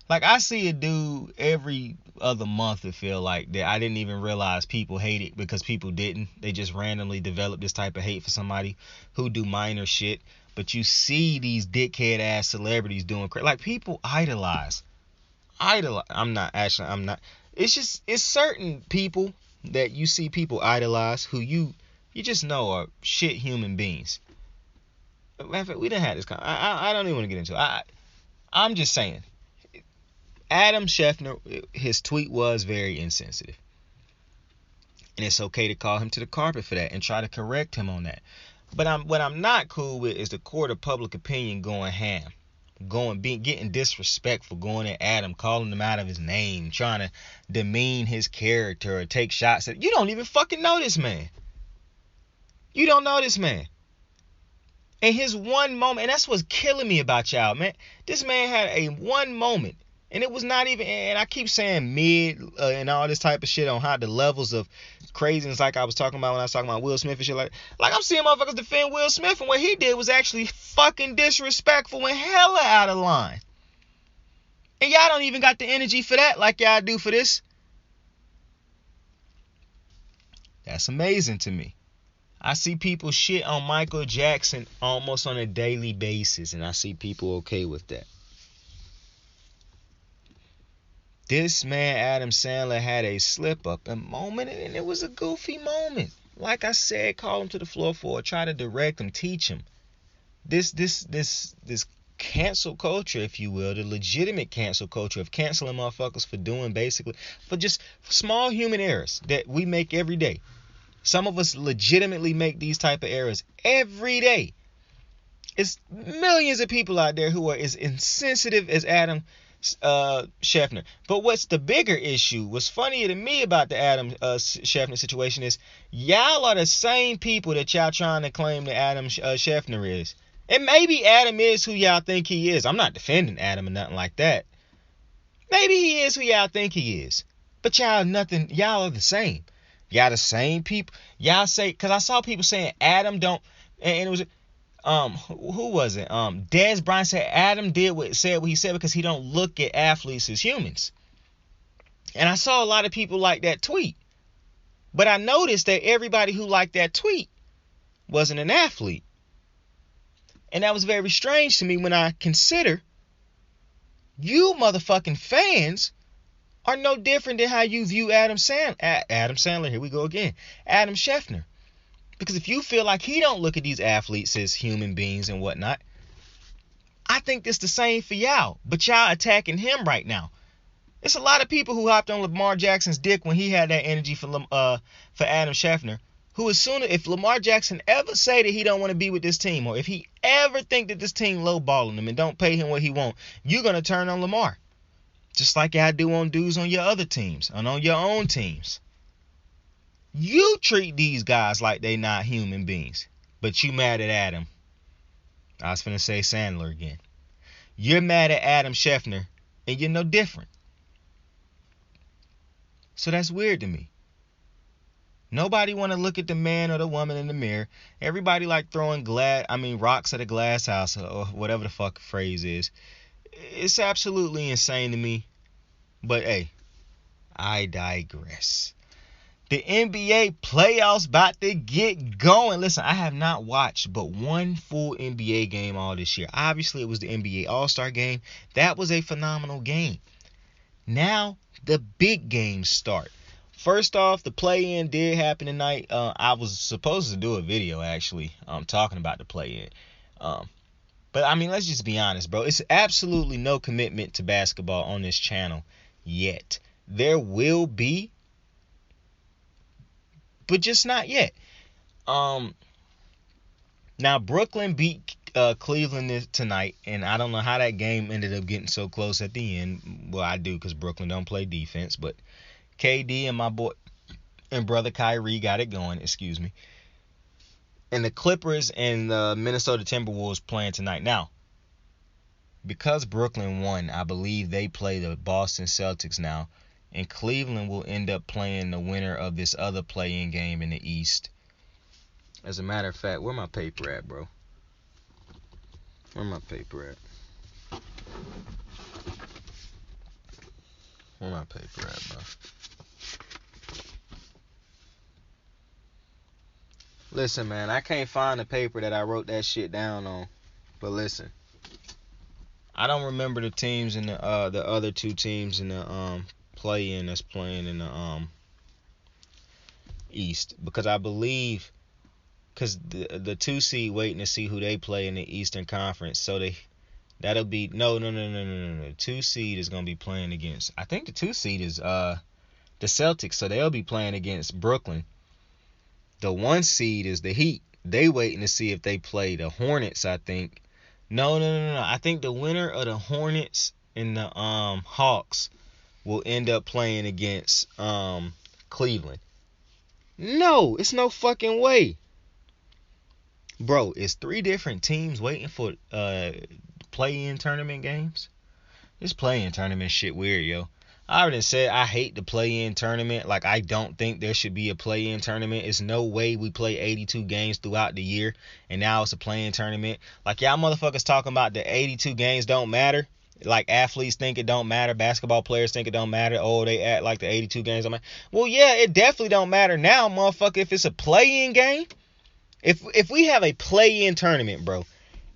Speaker 3: Like, I see a dude every other month, it feel like, that I didn't even realize people hate it because people didn't. They just randomly develop this type of hate for somebody who do minor shit. But you see these dickhead ass celebrities doing crazy. Like, people idolize. I'm not. It's certain people that you see people idolize who you just know are shit human beings. Matter of fact, we done had this. I don't even want to get into it. I'm just saying. Adam Schefter, his tweet was very insensitive. And it's okay to call him to the carpet for that and try to correct him on that. But what I'm not cool with is the court of public opinion going ham. Getting disrespectful, going at Adam, calling him out of his name, trying to demean his character or take shots at. You don't even fucking know this man. You don't know this man. And his one moment, and that's what's killing me about y'all, man. This man had a one moment. And it was not even, and I keep saying mid and all this type of shit on how the levels of craziness, like I was talking about when I was talking about Will Smith and shit like I'm seeing motherfuckers defend Will Smith, and what he did was actually fucking disrespectful and hella out of line. And y'all don't even got the energy for that like y'all do for this. That's amazing to me. I see people shit on Michael Jackson almost on a daily basis, and I see people okay with that. This man, Adam Sandler, had a slip-up, a moment, and it was a goofy moment. Like I said, call him to the floor for it, try to direct him, teach him. This cancel culture, if you will, the legitimate cancel culture of canceling motherfuckers for doing for just small human errors that we make every day. Some of us legitimately make these type of errors every day. It's millions of people out there who are as insensitive as Adam Schefter. But what's the bigger issue, what's funnier to me about the Adam Schefter situation is y'all are the same people that y'all trying to claim that Adam Schefter is. And maybe Adam is who y'all think he is. I'm not defending Adam or nothing like that. Maybe he is who y'all think he is. But y'all are the same. Y'all the same people. Y'all say, because I saw people saying Adam don't, and it was who was it? Des Bryant said Adam said what he said because he don't look at athletes as humans. And I saw a lot of people like that tweet. But I noticed that everybody who liked that tweet wasn't an athlete. And that was very strange to me when I consider you motherfucking fans are no different than how you view Adam Sandler. Here we go again. Adam Schefter. Because if you feel like he don't look at these athletes as human beings and whatnot, I think it's the same for y'all. But y'all attacking him right now. It's a lot of people who hopped on Lamar Jackson's dick when he had that energy for Adam Schefter. Who as soon as if Lamar Jackson ever say that he don't want to be with this team, or if he ever think that this team lowballing him and don't pay him what he want, you're gonna turn on Lamar. Just like y'all do on dudes on your other teams and on your own teams. You treat these guys like they not human beings, but you mad at Adam. I was finna say Sandler again. You're mad at Adam Schefter, and you're no different. So that's weird to me. Nobody want to look at the man or the woman in the mirror. Everybody like throwing rocks at a glass house or whatever the fuck phrase is. It's absolutely insane to me. But hey, I digress. The NBA playoffs about to get going. Listen, I have not watched but one full NBA game all this year. Obviously, it was the NBA All-Star game. That was a phenomenal game. Now, the big games start. First off, the play-in did happen tonight. I was supposed to do a video, actually, talking about the play-in. But, let's just be honest, bro. It's absolutely no commitment to basketball on this channel yet. There will be, but just not yet. Now, Brooklyn beat Cleveland tonight, and I don't know how that game ended up getting so close at the end. Well, I do, because Brooklyn don't play defense, but KD and my boy and brother Kyrie got it going, excuse me. And the Clippers and the Minnesota Timberwolves playing tonight. Now, because Brooklyn won, I believe they play the Boston Celtics now. And Cleveland will end up playing the winner of this other play-in game in the East. As a matter of fact, where my paper at, bro? Where my paper at? Where my paper at, bro? Listen, man, I can't find the paper that I wrote that shit down on. But listen, I don't remember the teams in the other two teams in the play-in that's playing in the East, because I believe because the 2 seed waiting to see who they play in the Eastern Conference, so that'll be no. The 2 seed is gonna be playing against, I think the 2 seed is the Celtics, so they'll be playing against Brooklyn. The 1 seed is the Heat. They waiting to see if they play the Hornets, I think. No. I think the winner of the Hornets and the Hawks will end up playing against Cleveland. No, it's no fucking way. Bro, it's 3 different teams waiting for play-in tournament games. This play-in tournament shit weird, yo. I already said I hate the play-in tournament. Like, I don't think there should be a play-in tournament. It's no way we play 82 games throughout the year, and now it's a play-in tournament. Like, y'all motherfuckers talking about the 82 games don't matter. Like, athletes think it don't matter. Basketball players think it don't matter. Oh, they act like the 82 games don't matter. Well, yeah, it definitely don't matter now, motherfucker, if it's a play-in game. If we have a play-in tournament, bro,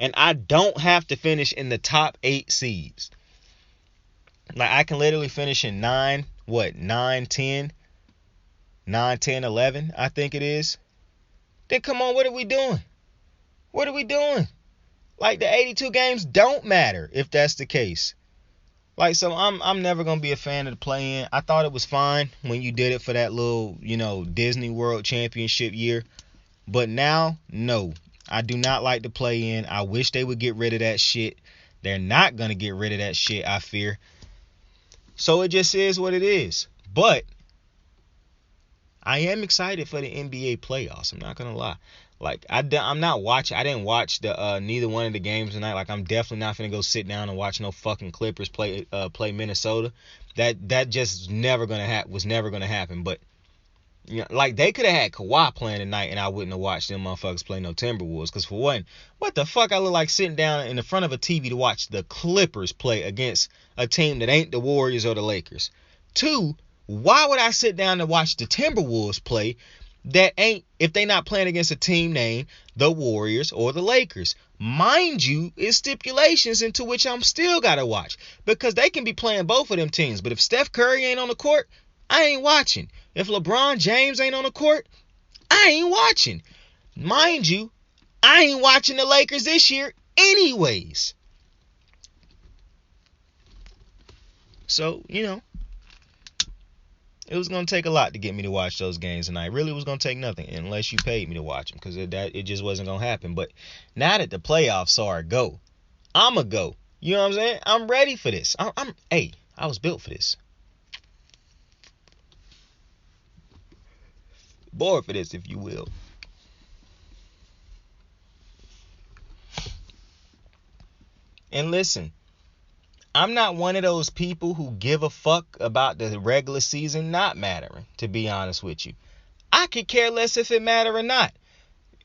Speaker 3: and I don't have to finish in the top 8 seeds, like, I can literally finish in 9, 10, 11, I think it is. Then come on, what are we doing? What are we doing? Like, the 82 games don't matter if that's the case. Like, so I'm never gonna be a fan of the play-in. I thought it was fine when you did it for that little, Disney World Championship year. But now, no. I do not like the play-in. I wish they would get rid of that shit. They're not gonna get rid of that shit, I fear. So it just is what it is. But I am excited for the NBA playoffs. I'm not gonna lie. Like, I'm not watching. I didn't watch the neither one of the games tonight. Like, I'm definitely not gonna go sit down and watch no fucking Clippers play Minnesota. That just was never gonna happen. But like, they could have had Kawhi playing tonight, and I wouldn't have watched them motherfuckers play no Timberwolves. Because for one, what the fuck I look like sitting down in the front of a TV to watch the Clippers play against a team that ain't the Warriors or the Lakers? 2, why would I sit down to watch the Timberwolves play that ain't, if they not playing against a team named the Warriors or the Lakers? Mind you, it's stipulations into which I'm still gotta watch, because they can be playing both of them teams. But if Steph Curry ain't on the court, I ain't watching. If LeBron James ain't on the court, I ain't watching. Mind you, I ain't watching the Lakers this year anyways. So, it was going to take a lot to get me to watch those games tonight. It really was going to take nothing unless you paid me to watch them, because it just wasn't going to happen. But now that the playoffs are a go, I'm a go. You know what I'm saying? I'm ready for this. I was built for this. Bored for this, if you will. And listen, I'm not one of those people who give a fuck about the regular season not mattering, to be honest with you. I could care less if it matter or not.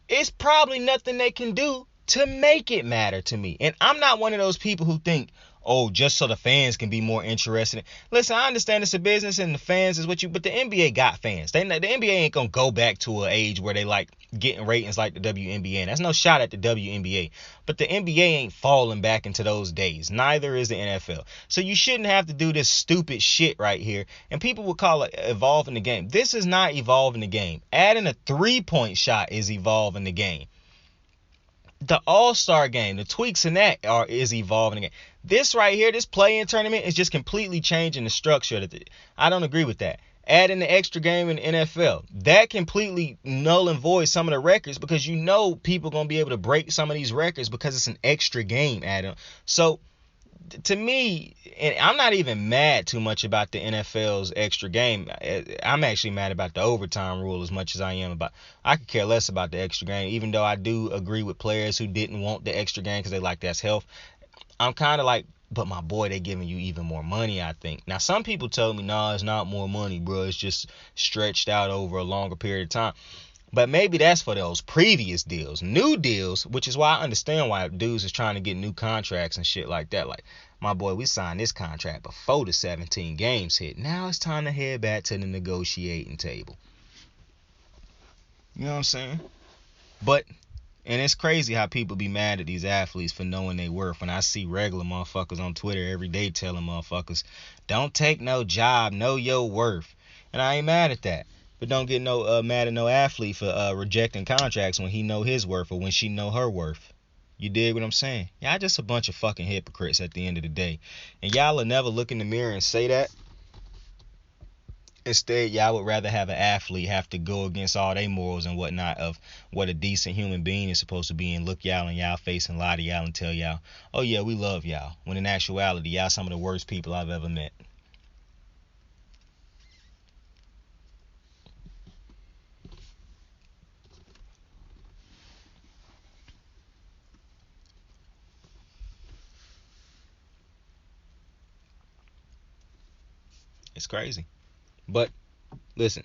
Speaker 3: It's probably nothing they can do to make it matter to me. And I'm not one of those people who think, oh, just so the fans can be more interested. Listen, I understand it's a business and the fans is what but the NBA got fans. The NBA ain't gonna go back to an age where they like getting ratings like the WNBA. And that's no shot at the WNBA. But the NBA ain't falling back into those days. Neither is the NFL. So you shouldn't have to do this stupid shit right here. And people would call it evolving the game. This is not evolving the game. Adding a 3-point shot is evolving the game. The All-Star game, the tweaks in that is evolving again. This right here, this play-in tournament is just completely changing the structure. I don't agree with that. Adding the extra game in the NFL, that completely null and void some of the records, because people going to be able to break some of these records because it's an extra game added. So to me, and I'm not even mad too much about the NFL's extra game. I'm actually mad about the overtime rule as much as I am about. I could care less about the extra game, even though I do agree with players who didn't want the extra game because they like that's health. I'm kind of like, but my boy, they giving you even more money, I think. Now, some people told me, no, it's not more money, bro. It's just stretched out over a longer period of time. But maybe that's for those previous deals. New deals, which is why I understand why dudes is trying to get new contracts and shit like that. Like, my boy, we signed this contract before the 17 games hit. Now it's time to head back to the negotiating table. You know what I'm saying? But, and it's crazy how people be mad at these athletes for knowing their worth. When I see regular motherfuckers on Twitter every day telling motherfuckers, don't take no job, know your worth. And I ain't mad at that. But don't get mad at no athlete for rejecting contracts when he know his worth or when she know her worth. You dig what I'm saying? Y'all just a bunch of fucking hypocrites at the end of the day. And y'all will never look in the mirror and say that. Instead, y'all would rather have an athlete have to go against all their morals and whatnot of what a decent human being is supposed to be and look y'all in y'all face and lie to y'all and tell y'all, oh yeah, we love y'all. When in actuality, y'all some of the worst people I've ever met. It's crazy. But listen,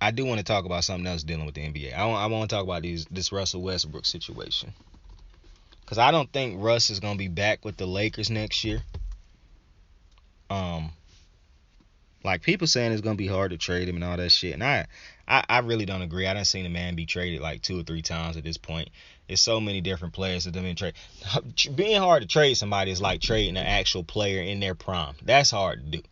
Speaker 3: I do want to talk about something else dealing with the NBA. I want to talk about this Russell Westbrook situation. Because I don't think Russ is going to be back with the Lakers next year. Like people saying it's going to be hard to trade him and all that shit. And I really don't agree. I done seen a man be traded like 2 or 3 times at this point. There's so many different players that have been traded. Being hard to trade somebody is like trading an actual player in their prime. That's hard to do.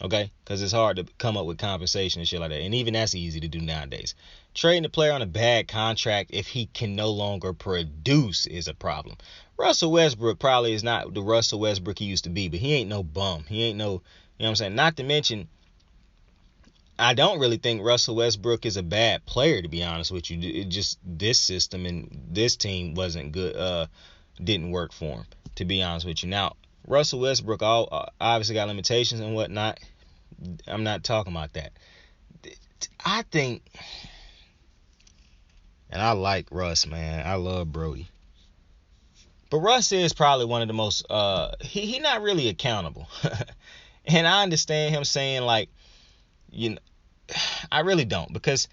Speaker 3: Okay? Because it's hard to come up with compensation and shit like that. And even that's easy to do nowadays. Trading a player on a bad contract if he can no longer produce is a problem. Russell Westbrook probably is not the Russell Westbrook he used to be, but he ain't no bum. He ain't no, you know what I'm saying? Not to mention, I don't really think Russell Westbrook is a bad player, to be honest with you. It just this system and this team wasn't good, didn't work for him, to be honest with you. Now, Russell Westbrook obviously got limitations and whatnot. I'm not talking about that. I think, and I like Russ, man. I love Brodie. But Russ is probably one of the most, he not really accountable. And I understand him saying, like, you know, I really don't. Because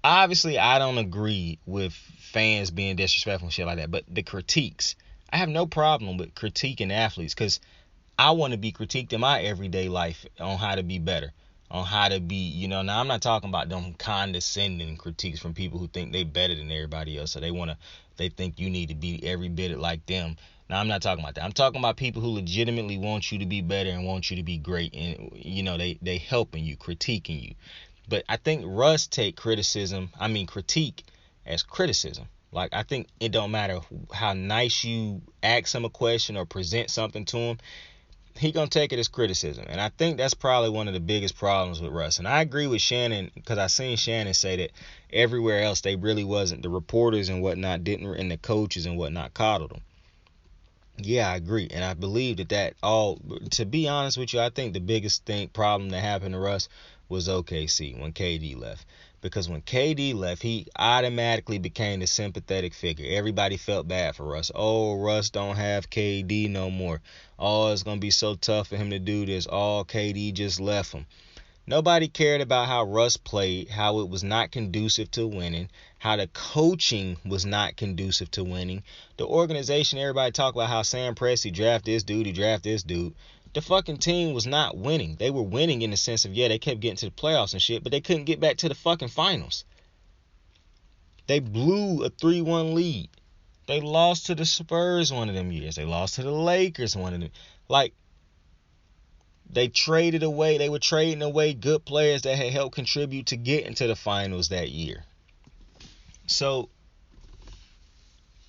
Speaker 3: obviously I don't agree with fans being disrespectful and shit like that. But the critiques, I have no problem with critiquing athletes because I want to be critiqued in my everyday life on how to be better, on how to be, you know. Now I'm not talking about them condescending critiques from people who think they better than everybody else, so they think you need to be every bit like them. Now I'm not talking about that. I'm talking about people who legitimately want you to be better and want you to be great, and you know they helping you, critiquing you. But I think Russ take critique as criticism. Like, I think it don't matter how nice you ask him a question or present something to him, he gonna take it as criticism. And I think that's probably one of the biggest problems with Russ. And I agree with Shannon, because I seen Shannon say that everywhere else they really wasn't, the reporters and whatnot didn't, and the coaches and whatnot coddled him. Yeah, I agree. And I believe that all, to be honest with you, I think the biggest problem that happened to Russ was OKC when KD left. Because when KD left, he automatically became the sympathetic figure. Everybody felt bad for Russ. Oh, Russ don't have KD no more. Oh, it's going to be so tough for him to do this. Oh, KD just left him. Nobody cared about how Russ played, how it was not conducive to winning, how the coaching was not conducive to winning. The organization, everybody talk about how Sam Presti draft this dude, he draft this dude. The fucking team was not winning. They were winning in the sense of, yeah, they kept getting to the playoffs and shit, but they couldn't get back to the fucking finals. They blew a 3-1 lead. They lost to the Spurs one of them years. They lost to the Lakers one of them. Like, they were trading away good players that had helped contribute to get into the finals that year. So,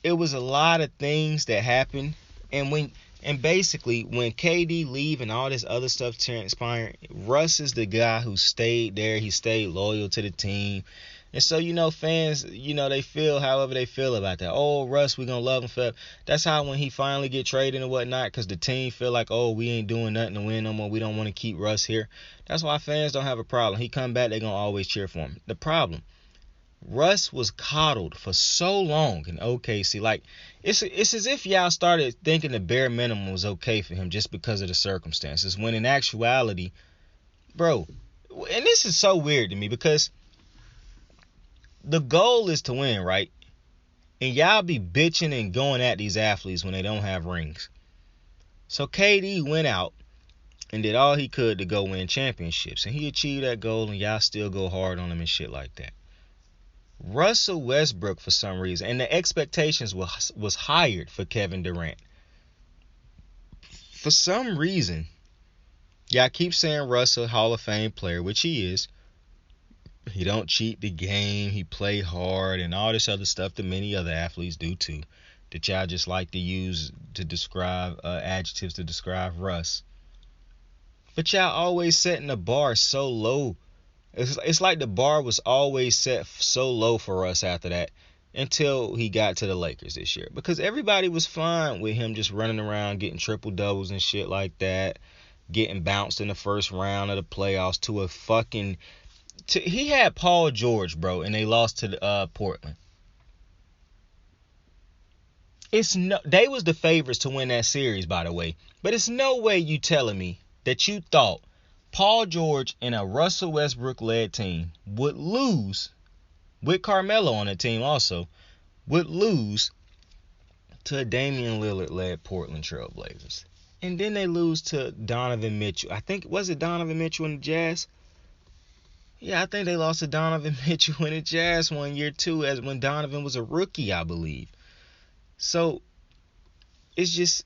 Speaker 3: it was a lot of things that happened. And basically, when KD leave and all this other stuff transpired, Russ is the guy who stayed there. He stayed loyal to the team. And so, you know, fans, you know, they feel however they feel about that. Oh, Russ, we're going to love him forever. That's how when he finally get traded and whatnot, because the team feel like, oh, we ain't doing nothing to win no more. We don't want to keep Russ here. That's why fans don't have a problem. He come back, they're going to always cheer for him. The problem, Russ was coddled for so long in OKC. Like, it's as if y'all started thinking the bare minimum was okay for him just because of the circumstances. When in actuality, bro, and this is so weird to me because the goal is to win, right? And y'all be bitching and going at these athletes when they don't have rings. So KD went out and did all he could to go win championships. And he achieved that goal, and y'all still go hard on him and shit like that. Russell Westbrook, for some reason, and the expectations was higher for Kevin Durant. For some reason, y'all keep saying Russell Hall of Fame player, which he is. He don't cheat the game. He play hard and all this other stuff that many other athletes do too. That y'all just like to use to describe adjectives to describe Russ. But y'all always setting the bar so low. It's like the bar was always set so low for us after that until he got to the Lakers this year. Because everybody was fine with him just running around getting triple doubles and shit like that. Getting bounced in the first round of the playoffs to a fucking... he had Paul George, bro, and they lost to Portland. They was the favorites to win that series, by the way. But it's no way you telling me that you thought Paul George and a Russell Westbrook-led team would lose, with Carmelo on the team also, would lose to a Damian Lillard-led Portland Trail Blazers. And then they lose to Donovan Mitchell. I think, was it Donovan Mitchell and the Jazz? Yeah, I think they lost to Donovan Mitchell and the Jazz one year too, as when Donovan was a rookie, I believe. So, it's just...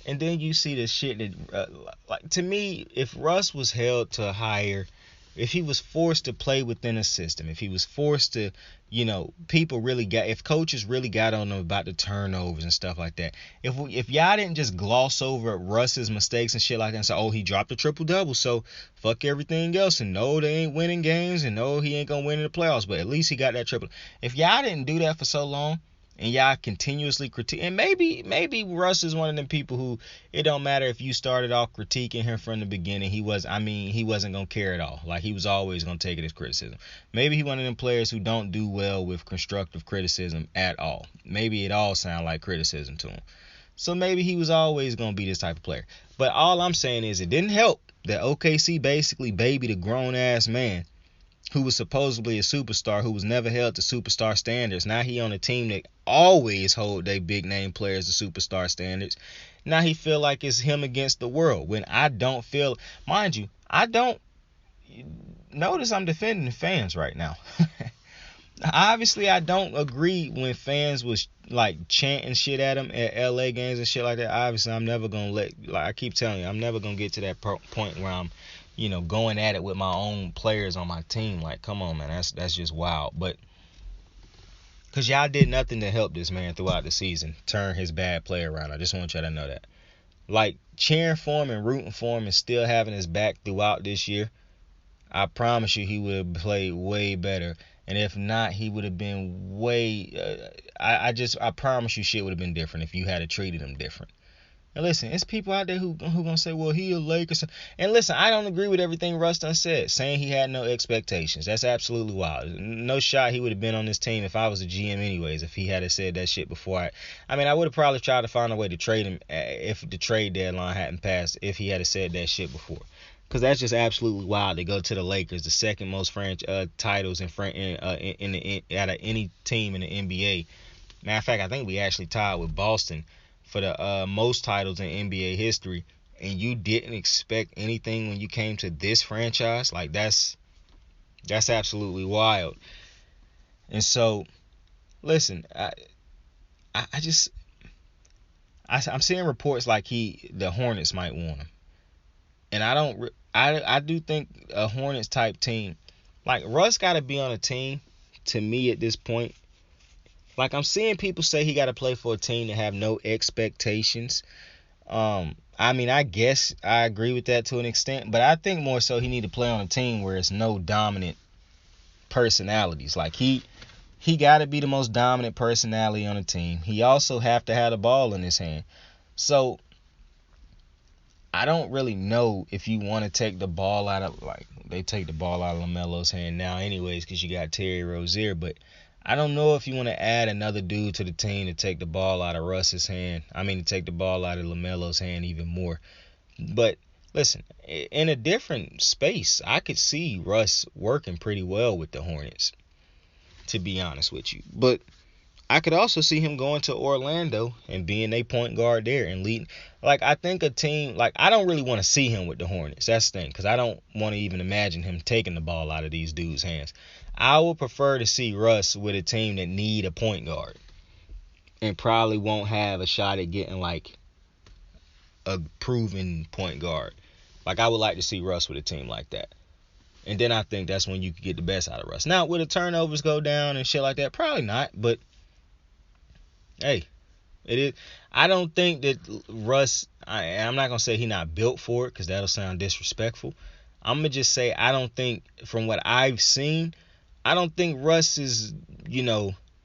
Speaker 3: And then you see the shit that, like, to me, if Russ was held to higher, if he was forced to play within a system, if he was forced to, if coaches really got on him about the turnovers and stuff like that, if y'all didn't just gloss over Russ's mistakes and shit like that and say, oh, he dropped a triple-double, so fuck everything else, and no, they ain't winning games, and no, he ain't gonna win in the playoffs, but at least he got that triple. If y'all didn't do that for so long, and y'all continuously critique, and maybe Russ is one of them people who it don't matter if you started off critiquing him from the beginning. He wasn't gonna care at all. Like, he was always gonna take it as criticism. Maybe he one of them players who don't do well with constructive criticism at all. Maybe it all sound like criticism to him. So maybe he was always gonna be this type of player. But all I'm saying is it didn't help that OKC basically babied a grown ass man who was supposedly a superstar, who was never held to superstar standards. Now he on a team that always hold their big name players to superstar standards. Now he feel like it's him against the world. When I don't feel, mind you, I don't notice I'm defending the fans right now. Obviously, I don't agree when fans was like chanting shit at him at LA games and shit like that. Obviously, I'm never gonna I keep telling you, I'm never gonna get to that point where I'm, going at it with my own players on my team. Like, come on, man, that's just wild. But because y'all did nothing to help this man throughout the season turn his bad play around. I just want y'all to know that. Like, cheering for him and rooting for him and still having his back throughout this year, I promise you he would have played way better. And if not, he would have been way... I promise you shit would have been different if you had treated him different. And listen, it's people out there who gonna say, well, he a Laker. And listen, I don't agree with everything Russ done said, saying he had no expectations. That's absolutely wild. No shot he would have been on this team if I was a GM anyways, if he had said that shit before. I would have probably tried to find a way to trade him if the trade deadline hadn't passed, if he had said that shit before. Because that's just absolutely wild to go to the Lakers, the second most titles out of any team in the NBA. Matter of fact, I think we actually tied with Boston for the most titles in NBA history, and you didn't expect anything when you came to this franchise. Like, that's absolutely wild. And so, listen, I'm seeing reports like the Hornets might want him, and I do think a Hornets type team, like Russ, got to be on a team. To me, at this point. Like, I'm seeing people say he got to play for a team that have no expectations. I guess I agree with that to an extent, but I think more so he need to play on a team where it's no dominant personalities. Like, he got to be the most dominant personality on the team. He also have to have the ball in his hand. So, I don't really know if you want to take the ball out of, like, they take the ball out of LaMelo's hand now anyways because you got Terry Rozier, but I don't know if you want to add another dude to the team to take the ball out of Russ's hand. To take the ball out of LaMelo's hand even more. But listen, in a different space, I could see Russ working pretty well with the Hornets. to be honest with you. But I could also see him going to Orlando and being a point guard there and leading. Like, I think a team, like, I don't really want to see him with the Hornets. That's the thing, because I don't want to even imagine him taking the ball out of these dudes' hands. I would prefer to see Russ with a team that need a point guard and probably won't have a shot at getting, like, a proven point guard. Like, I would like to see Russ with a team like that. And then I think that's when you could get the best out of Russ. Now, will the turnovers go down and shit like that? Probably not, but hey, it is. I don't think that Russ, I'm not going to say he's not built for it because that'll sound disrespectful. I'm going to just say I don't think, from what I've seen, I don't think Russ is,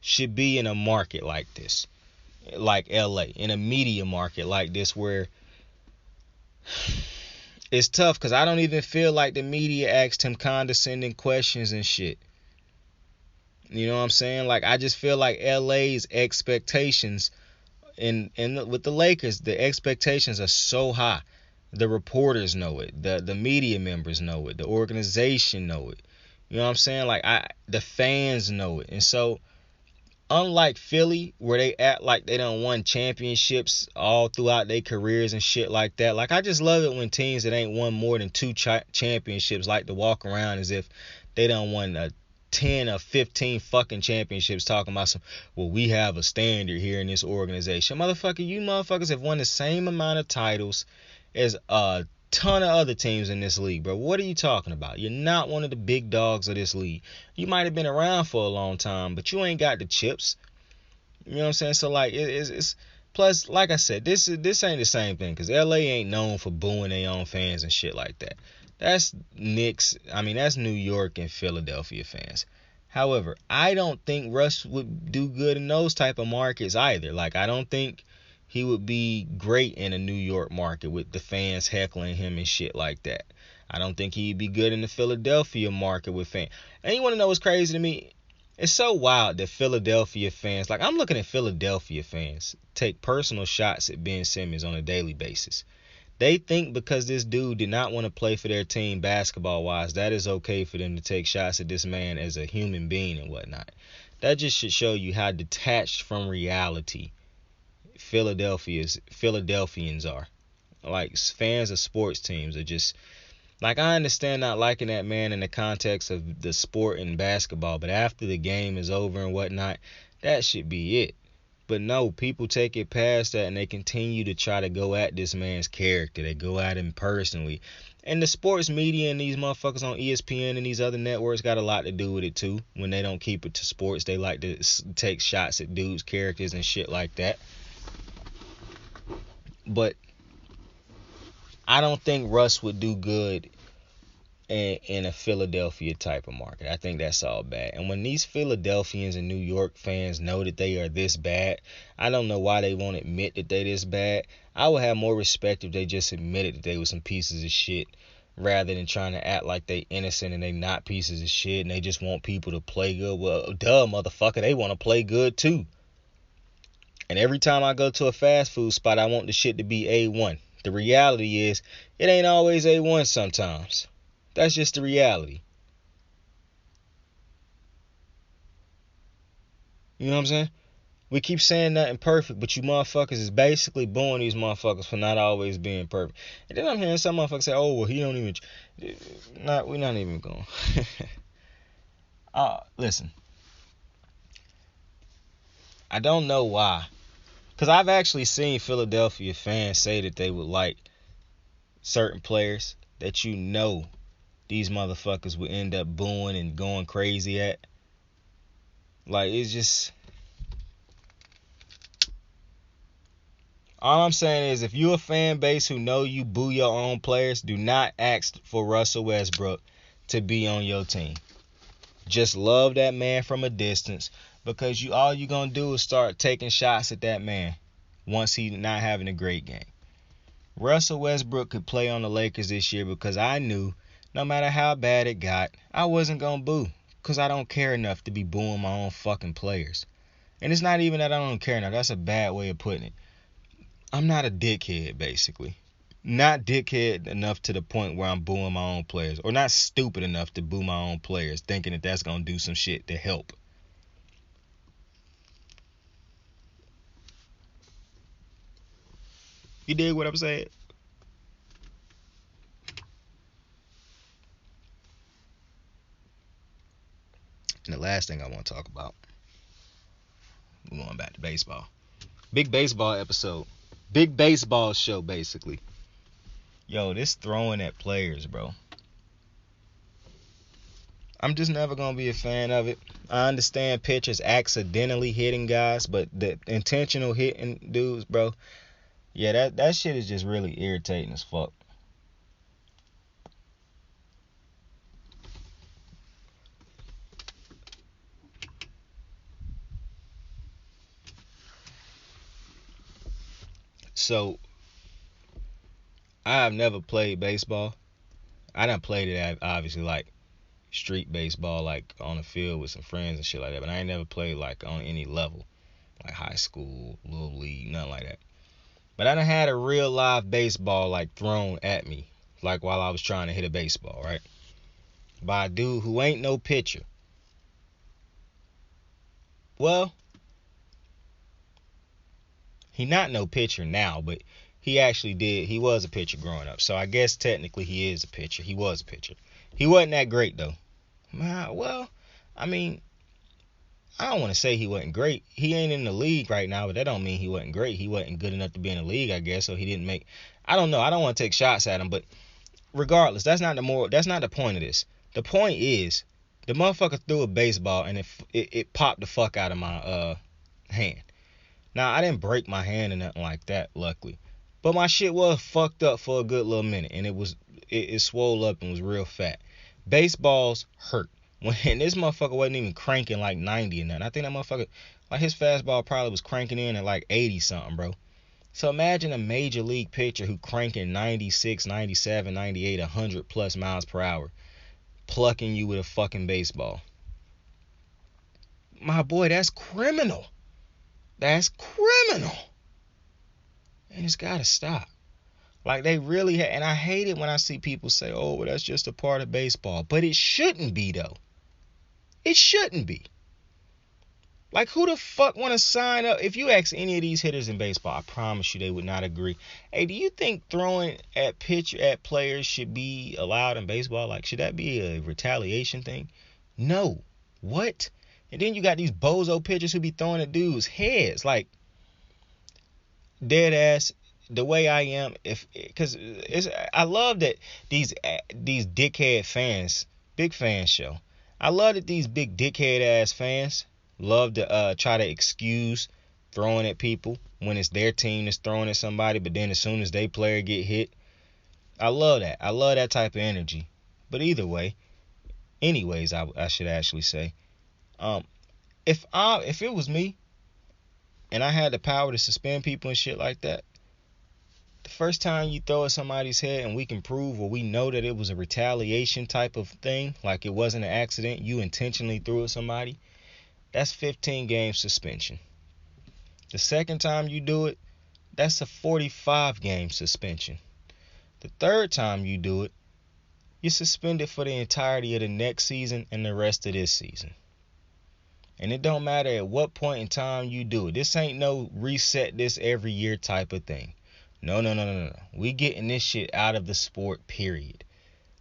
Speaker 3: should be in a market like this, like LA, in a media market like this where it's tough because I don't even feel like the media asked him condescending questions and shit. You know what I'm saying? Like, I just feel like LA's expectations and with the Lakers, the expectations are so high. The reporters know it. The media members know it. The organization know it. You know what I'm saying? Like, the fans know it. And so, unlike Philly, where they act like they done won championships all throughout their careers and shit like that. Like, I just love it when teams that ain't won more than 2 championships like to walk around as if they done won 10 or 15 fucking championships talking about we have a standard here in this organization. Motherfucker, you motherfuckers have won the same amount of titles as a ton of other teams in this league, bro. What are you talking about? You're not one of the big dogs of this league. You might have been around for a long time, but you ain't got the chips. You know what I'm saying? So, like, it's plus, like I said, this ain't the same thing because LA ain't known for booing their own fans and shit like that. That's that's New York and Philadelphia fans. However, I don't think Russ would do good in those type of markets either. Like, I don't think he would be great in a New York market with the fans heckling him and shit like that. I don't think he'd be good in the Philadelphia market with fans. And you want to know what's crazy to me? It's so wild that Philadelphia fans, like, I'm looking at Philadelphia fans take personal shots at Ben Simmons on a daily basis. They think because this dude did not want to play for their team basketball-wise, that is okay for them to take shots at this man as a human being and whatnot. That just should show you how detached from reality Philadelphians are. Like, fans of sports teams are just... Like, I understand not liking that man in the context of the sport and basketball, but after the game is over and whatnot, that should be it. But no, people take it past that and they continue to try to go at this man's character. They go at him personally. And the sports media and these motherfuckers on ESPN and these other networks got a lot to do with it too. When they don't keep it to sports, they like to take shots at dudes' characters and shit like that. But I don't think Russ would do good in a Philadelphia type of market. I think that's all bad. And when these Philadelphians and New York fans know that they are this bad, I don't know why they won't admit that they this bad. I would have more respect if they just admitted that they were some pieces of shit rather than trying to act like they innocent and they not pieces of shit and they just want people to play good. Well, duh, motherfucker, they want to play good too. And every time I go to a fast food spot, I want the shit to be A1. The reality is, it ain't always A1 sometimes. That's just the reality. You know what I'm saying? We keep saying nothing perfect, but you motherfuckers is basically booing these motherfuckers for not always being perfect. And then I'm hearing some motherfuckers say, oh, well, he don't even... We're not even going. Listen. I don't know why. Because I've actually seen Philadelphia fans say that they would like certain players that you know these motherfuckers would end up booing and going crazy at. Like, it's just... All I'm saying is, if you're a fan base who know you boo your own players, do not ask for Russell Westbrook to be on your team. Just love that man from a distance, because all you're going to do is start taking shots at that man once he's not having a great game. Russell Westbrook could play on the Lakers this year because I knew no matter how bad it got, I wasn't going to boo, because I don't care enough to be booing my own fucking players. And it's not even that I don't care enough. That's a bad way of putting it. I'm not a dickhead, basically. Not dickhead enough to the point where I'm booing my own players. Or not stupid enough to boo my own players, thinking that that's going to do some shit to help. You dig what I'm saying? And the last thing I want to talk about, we're going back to baseball. Big baseball episode. Big baseball show, basically. Yo, this throwing at players, bro. I'm just never going to be a fan of it. I understand pitchers accidentally hitting guys, but the intentional hitting dudes, bro, yeah, that shit is just really irritating as fuck. So, I have never played baseball. I done played it, obviously, like street baseball, like on the field with some friends and shit like that, but I ain't never played like on any level, like high school, little league, nothing like that. But I done had a real live baseball like thrown at me, like while I was trying to hit a baseball, right? By a dude who ain't no pitcher. Well, he not no pitcher now, but he actually did. He was a pitcher growing up, so I guess technically he is a pitcher. He was a pitcher. He wasn't that great though. Well, I mean, I don't want to say he wasn't great. He ain't in the league right now, but that don't mean he wasn't great. He wasn't good enough to be in the league, I guess, so he didn't make. I don't know. I don't want to take shots at him, but regardless, that's not the point of this. The point is, the motherfucker threw a baseball and it popped the fuck out of my hand. Now, I didn't break my hand or nothing like that, luckily. But my shit was fucked up for a good little minute, and it swole up and was real fat. Baseballs hurt. When this motherfucker wasn't even cranking like 90 or nothing. I think that motherfucker, like his fastball probably was cranking in at like 80 something, bro. So imagine a major league pitcher who cranking 96, 97, 98, 100 plus miles per hour, plucking you with a fucking baseball. My boy, that's criminal. That's criminal. And it's gotta stop. Like they really and I hate it when I see people say, oh, well, that's just a part of baseball. But it shouldn't be, though. It shouldn't be. Like, who the fuck want to sign up? If you ask any of these hitters in baseball, I promise you they would not agree. Hey, do you think throwing at players should be allowed in baseball? Like, should that be a retaliation thing? No. What? And then you got these bozo pitchers who be throwing at dudes' heads. Like, dead ass. The way I am, because I love that these dickhead fans, big fan show. I love that these big dickhead ass fans love to try to excuse throwing at people when it's their team that's throwing at somebody, but then as soon as they player get hit, I love that. I love that type of energy. But either way, anyways, I should actually say, if it was me and I had the power to suspend people and shit like that, the first time you throw at somebody's head and we can prove or we know that it was a retaliation type of thing, like it wasn't an accident, you intentionally threw at somebody, that's 15 game suspension. The second time you do it, that's a 45 game suspension. The third time you do it, you're suspended for the entirety of the next season and the rest of this season. And it don't matter at what point in time you do it. This ain't no reset this every year type of thing. No. We getting this shit out of the sport, period.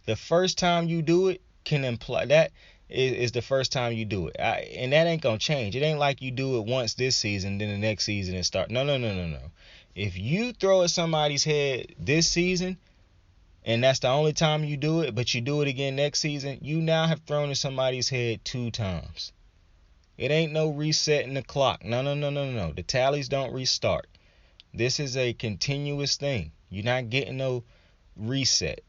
Speaker 3: The first time you do it can imply that is the first time you do it. And that ain't going to change. It ain't like you do it once this season, then the next season it start. No. If you throw at somebody's head this season, and that's the only time you do it, but you do it again next season, you now have thrown at somebody's head 2 times. It ain't no resetting the clock. No. The tallies don't restart. This is a continuous thing. You're not getting no reset.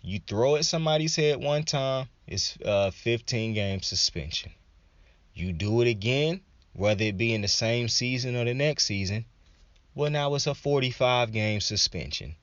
Speaker 3: You throw at somebody's head one time, it's 15 game suspension. You do it again, whether it be in the same season or the next season, well, now it's a 45 game suspension.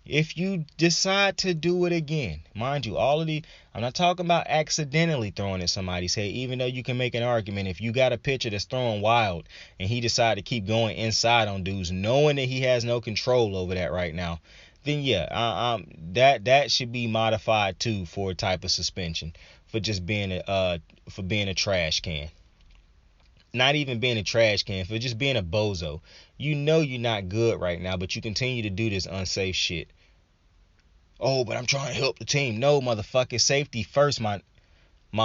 Speaker 3: If you decide to do it again, mind you, I'm not talking about accidentally throwing at somebody's head, even though you can make an argument. If you got a pitcher that's throwing wild and he decided to keep going inside on dudes, knowing that he has no control over that right now, then yeah, that should be modified too for a type of suspension for just being a trash can. not even being a trash can, for just being a bozo. You know you're not good right now, but you continue to do this unsafe shit. Oh, but I'm trying to help the team. No, motherfucker, safety first, my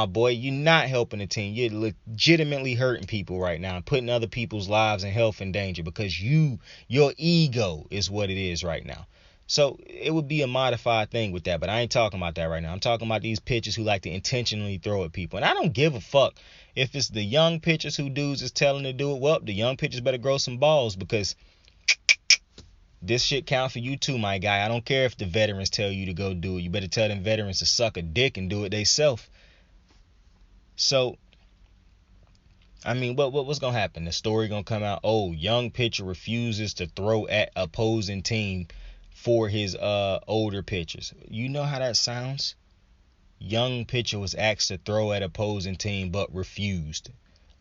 Speaker 3: boy. You're not helping the team. You're legitimately hurting people right now, putting other people's lives and health in danger because your ego is what it is right now. So it would be a modified thing with that, but I ain't talking about that right now. I'm talking about these pitchers who like to intentionally throw at people. And I don't give a fuck if it's the young pitchers who dudes is telling to do it. Well, the young pitchers better grow some balls because this shit count for you too, my guy. I don't care if the veterans tell you to go do it. You better tell them veterans to suck a dick and do it theyself. So, I mean, what's gonna happen? The story gonna come out. Oh, young pitcher refuses to throw at opposing team for his older pitchers. You know how that sounds? Young pitcher was asked to throw at opposing team but refused.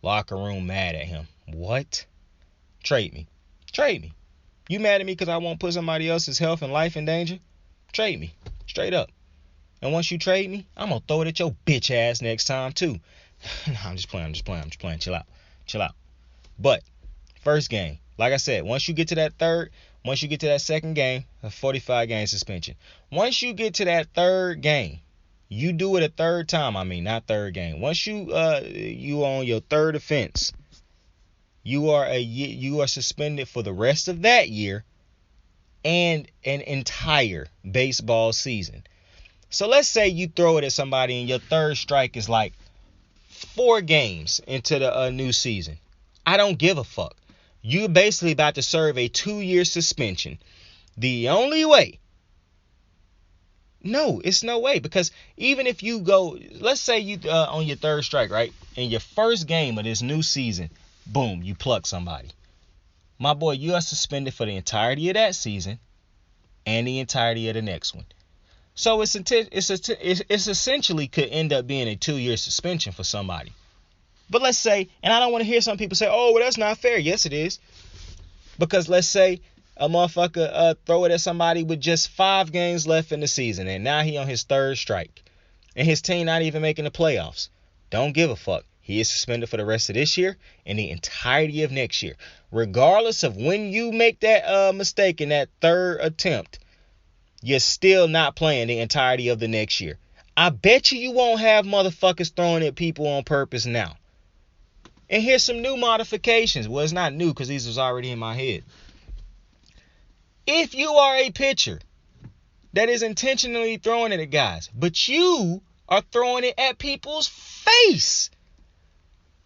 Speaker 3: Locker room mad at him. What? Trade me. Trade me. You mad at me because I won't put somebody else's health and life in danger? Trade me. Straight up. And once you trade me, I'm going to throw it at your bitch ass next time too. Nah, I'm just playing. Chill out. But, first game. Like I said, once you get to that second game, a 45-game suspension. Once you get to that third game, you do it a third time. I mean, not third game. Once you on your third offense, you are suspended for the rest of that year and an entire baseball season. So let's say you throw it at somebody and your third strike is like 4 games into the new season. I don't give a fuck. You're basically about to serve a 2-year suspension. The only way. No, it's no way. Because even if you go, let's say you on your third strike, right? In your first game of this new season, boom, you pluck somebody. My boy, you are suspended for the entirety of that season and the entirety of the next one. So it's essentially could end up being a 2-year suspension for somebody. But let's say, and I don't want to hear some people say, oh, well, that's not fair. Yes, it is. Because let's say a motherfucker throw it at somebody with just 5 games left in the season, and now he on his third strike, and his team not even making the playoffs. Don't give a fuck. He is suspended for the rest of this year and the entirety of next year. Regardless of when you make that mistake in that third attempt, you're still not playing the entirety of the next year. I bet you won't have motherfuckers throwing at people on purpose now. And here's some new modifications. Well, it's not new because these was already in my head. If you are a pitcher that is intentionally throwing it at guys, but you are throwing it at people's face.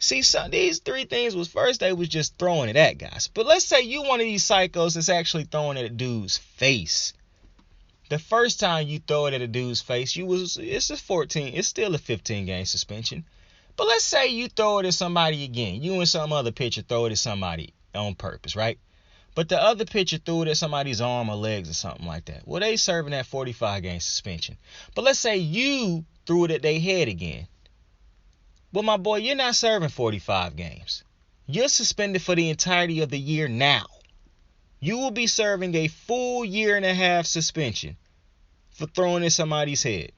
Speaker 3: See, so these 3 things was first they was just throwing it at guys. But let's say you one of these psychos that's actually throwing it at a dude's face. The first time you throw it at a dude's face, it's still a 15-game suspension. But let's say you throw it at somebody again. You and some other pitcher throw it at somebody on purpose, right? But the other pitcher threw it at somebody's arm or legs or something like that. Well, they serving that 45-game suspension. But let's say you threw it at their head again. Well, my boy, you're not serving 45 games. You're suspended for the entirety of the year now. You will be serving a full 1.5-year suspension for throwing at somebody's head.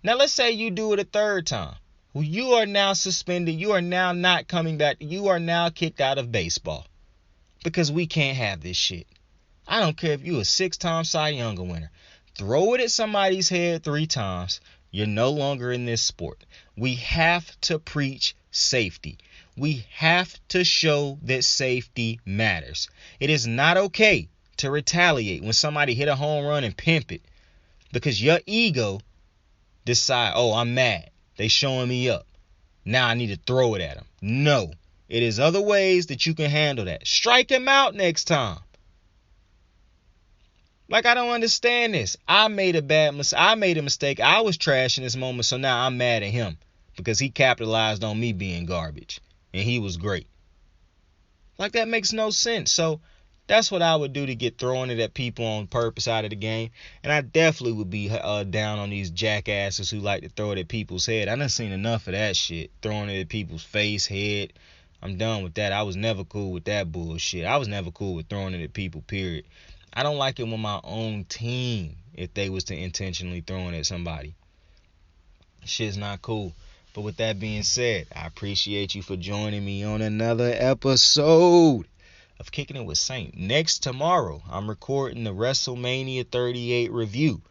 Speaker 3: Now, let's say you do it a third time. Well, you are now suspended. You are now not coming back. You are now kicked out of baseball. Because we can't have this shit. I don't care if you're a 6-time Cy Young winner. Throw it at somebody's head 3 times. You're no longer in this sport. We have to preach safety. We have to show that safety matters. It is not okay to retaliate when somebody hit a home run and pimp it. Because your ego decide, oh, I'm mad. They showing me up. Now I need to throw it at them. No. It is other ways that you can handle that. Strike him out next time. Like, I don't understand this. I made a mistake. I was trash in this moment, so now I'm mad at him. Because he capitalized on me being garbage. And he was great. Like, that makes no sense. So, that's what I would do to get throwing it at people on purpose out of the game. And I definitely would be down on these jackasses who like to throw it at people's head. I done seen enough of that shit. Throwing it at people's face, head. I'm done with that. I was never cool with that bullshit. I was never cool with throwing it at people, period. I don't like it with my own team if they was to intentionally throw it at somebody. Shit's not cool. But with that being said, I appreciate you for joining me on another episode of Kicking It with Saint. Next tomorrow, I'm recording the WrestleMania 38 review.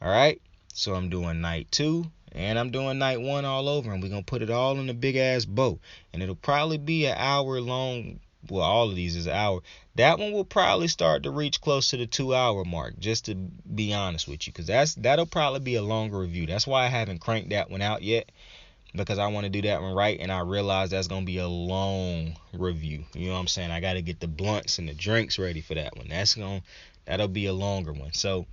Speaker 3: Alright? So I'm doing night 2 and I'm doing night 1 all over, and we're going to put it all in a big ass bow. And it'll probably be an hour long. Well, all of these is an hour. That one will probably start to reach close to the 2-hour mark, just to be honest with you, because that'll probably be a longer review. That's why I haven't cranked that one out yet, because I want to do that one right, and I realize that's going to be a long review. You know what I'm saying? I got to get the blunts and the drinks ready for that one. That'll be a longer one. So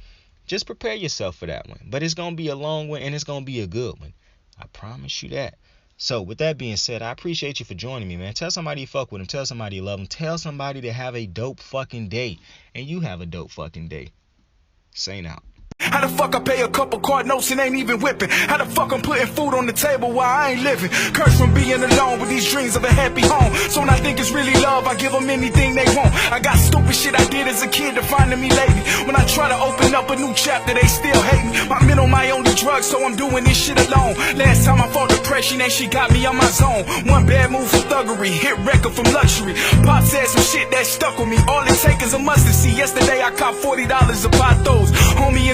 Speaker 3: just prepare yourself for that one. But it's going to be a long one, and it's going to be a good one. I promise you that. So with that being said, I appreciate you for joining me, man. Tell somebody you fuck with them. Tell somebody you love them. Tell somebody to have a dope fucking day. And you have a dope fucking day. Saint out.
Speaker 2: How the fuck I pay a couple card notes and ain't even whipping? How the fuck I'm putting food on the table while I ain't living? Cursed from being alone with these dreams of a happy home. So when I think it's really love, I give them anything they want. I got stupid shit I did as a kid defining me lately. When I try to open up a new chapter, they still hate me. My mental, my only drug, so I'm doing this shit alone. Last time I fought depression and she got me on my zone. One bad move for thuggery, hit record from luxury. Pop said some shit that stuck with me. All it takes is a mustard seed. Yesterday I copped $40 a pot those. Homie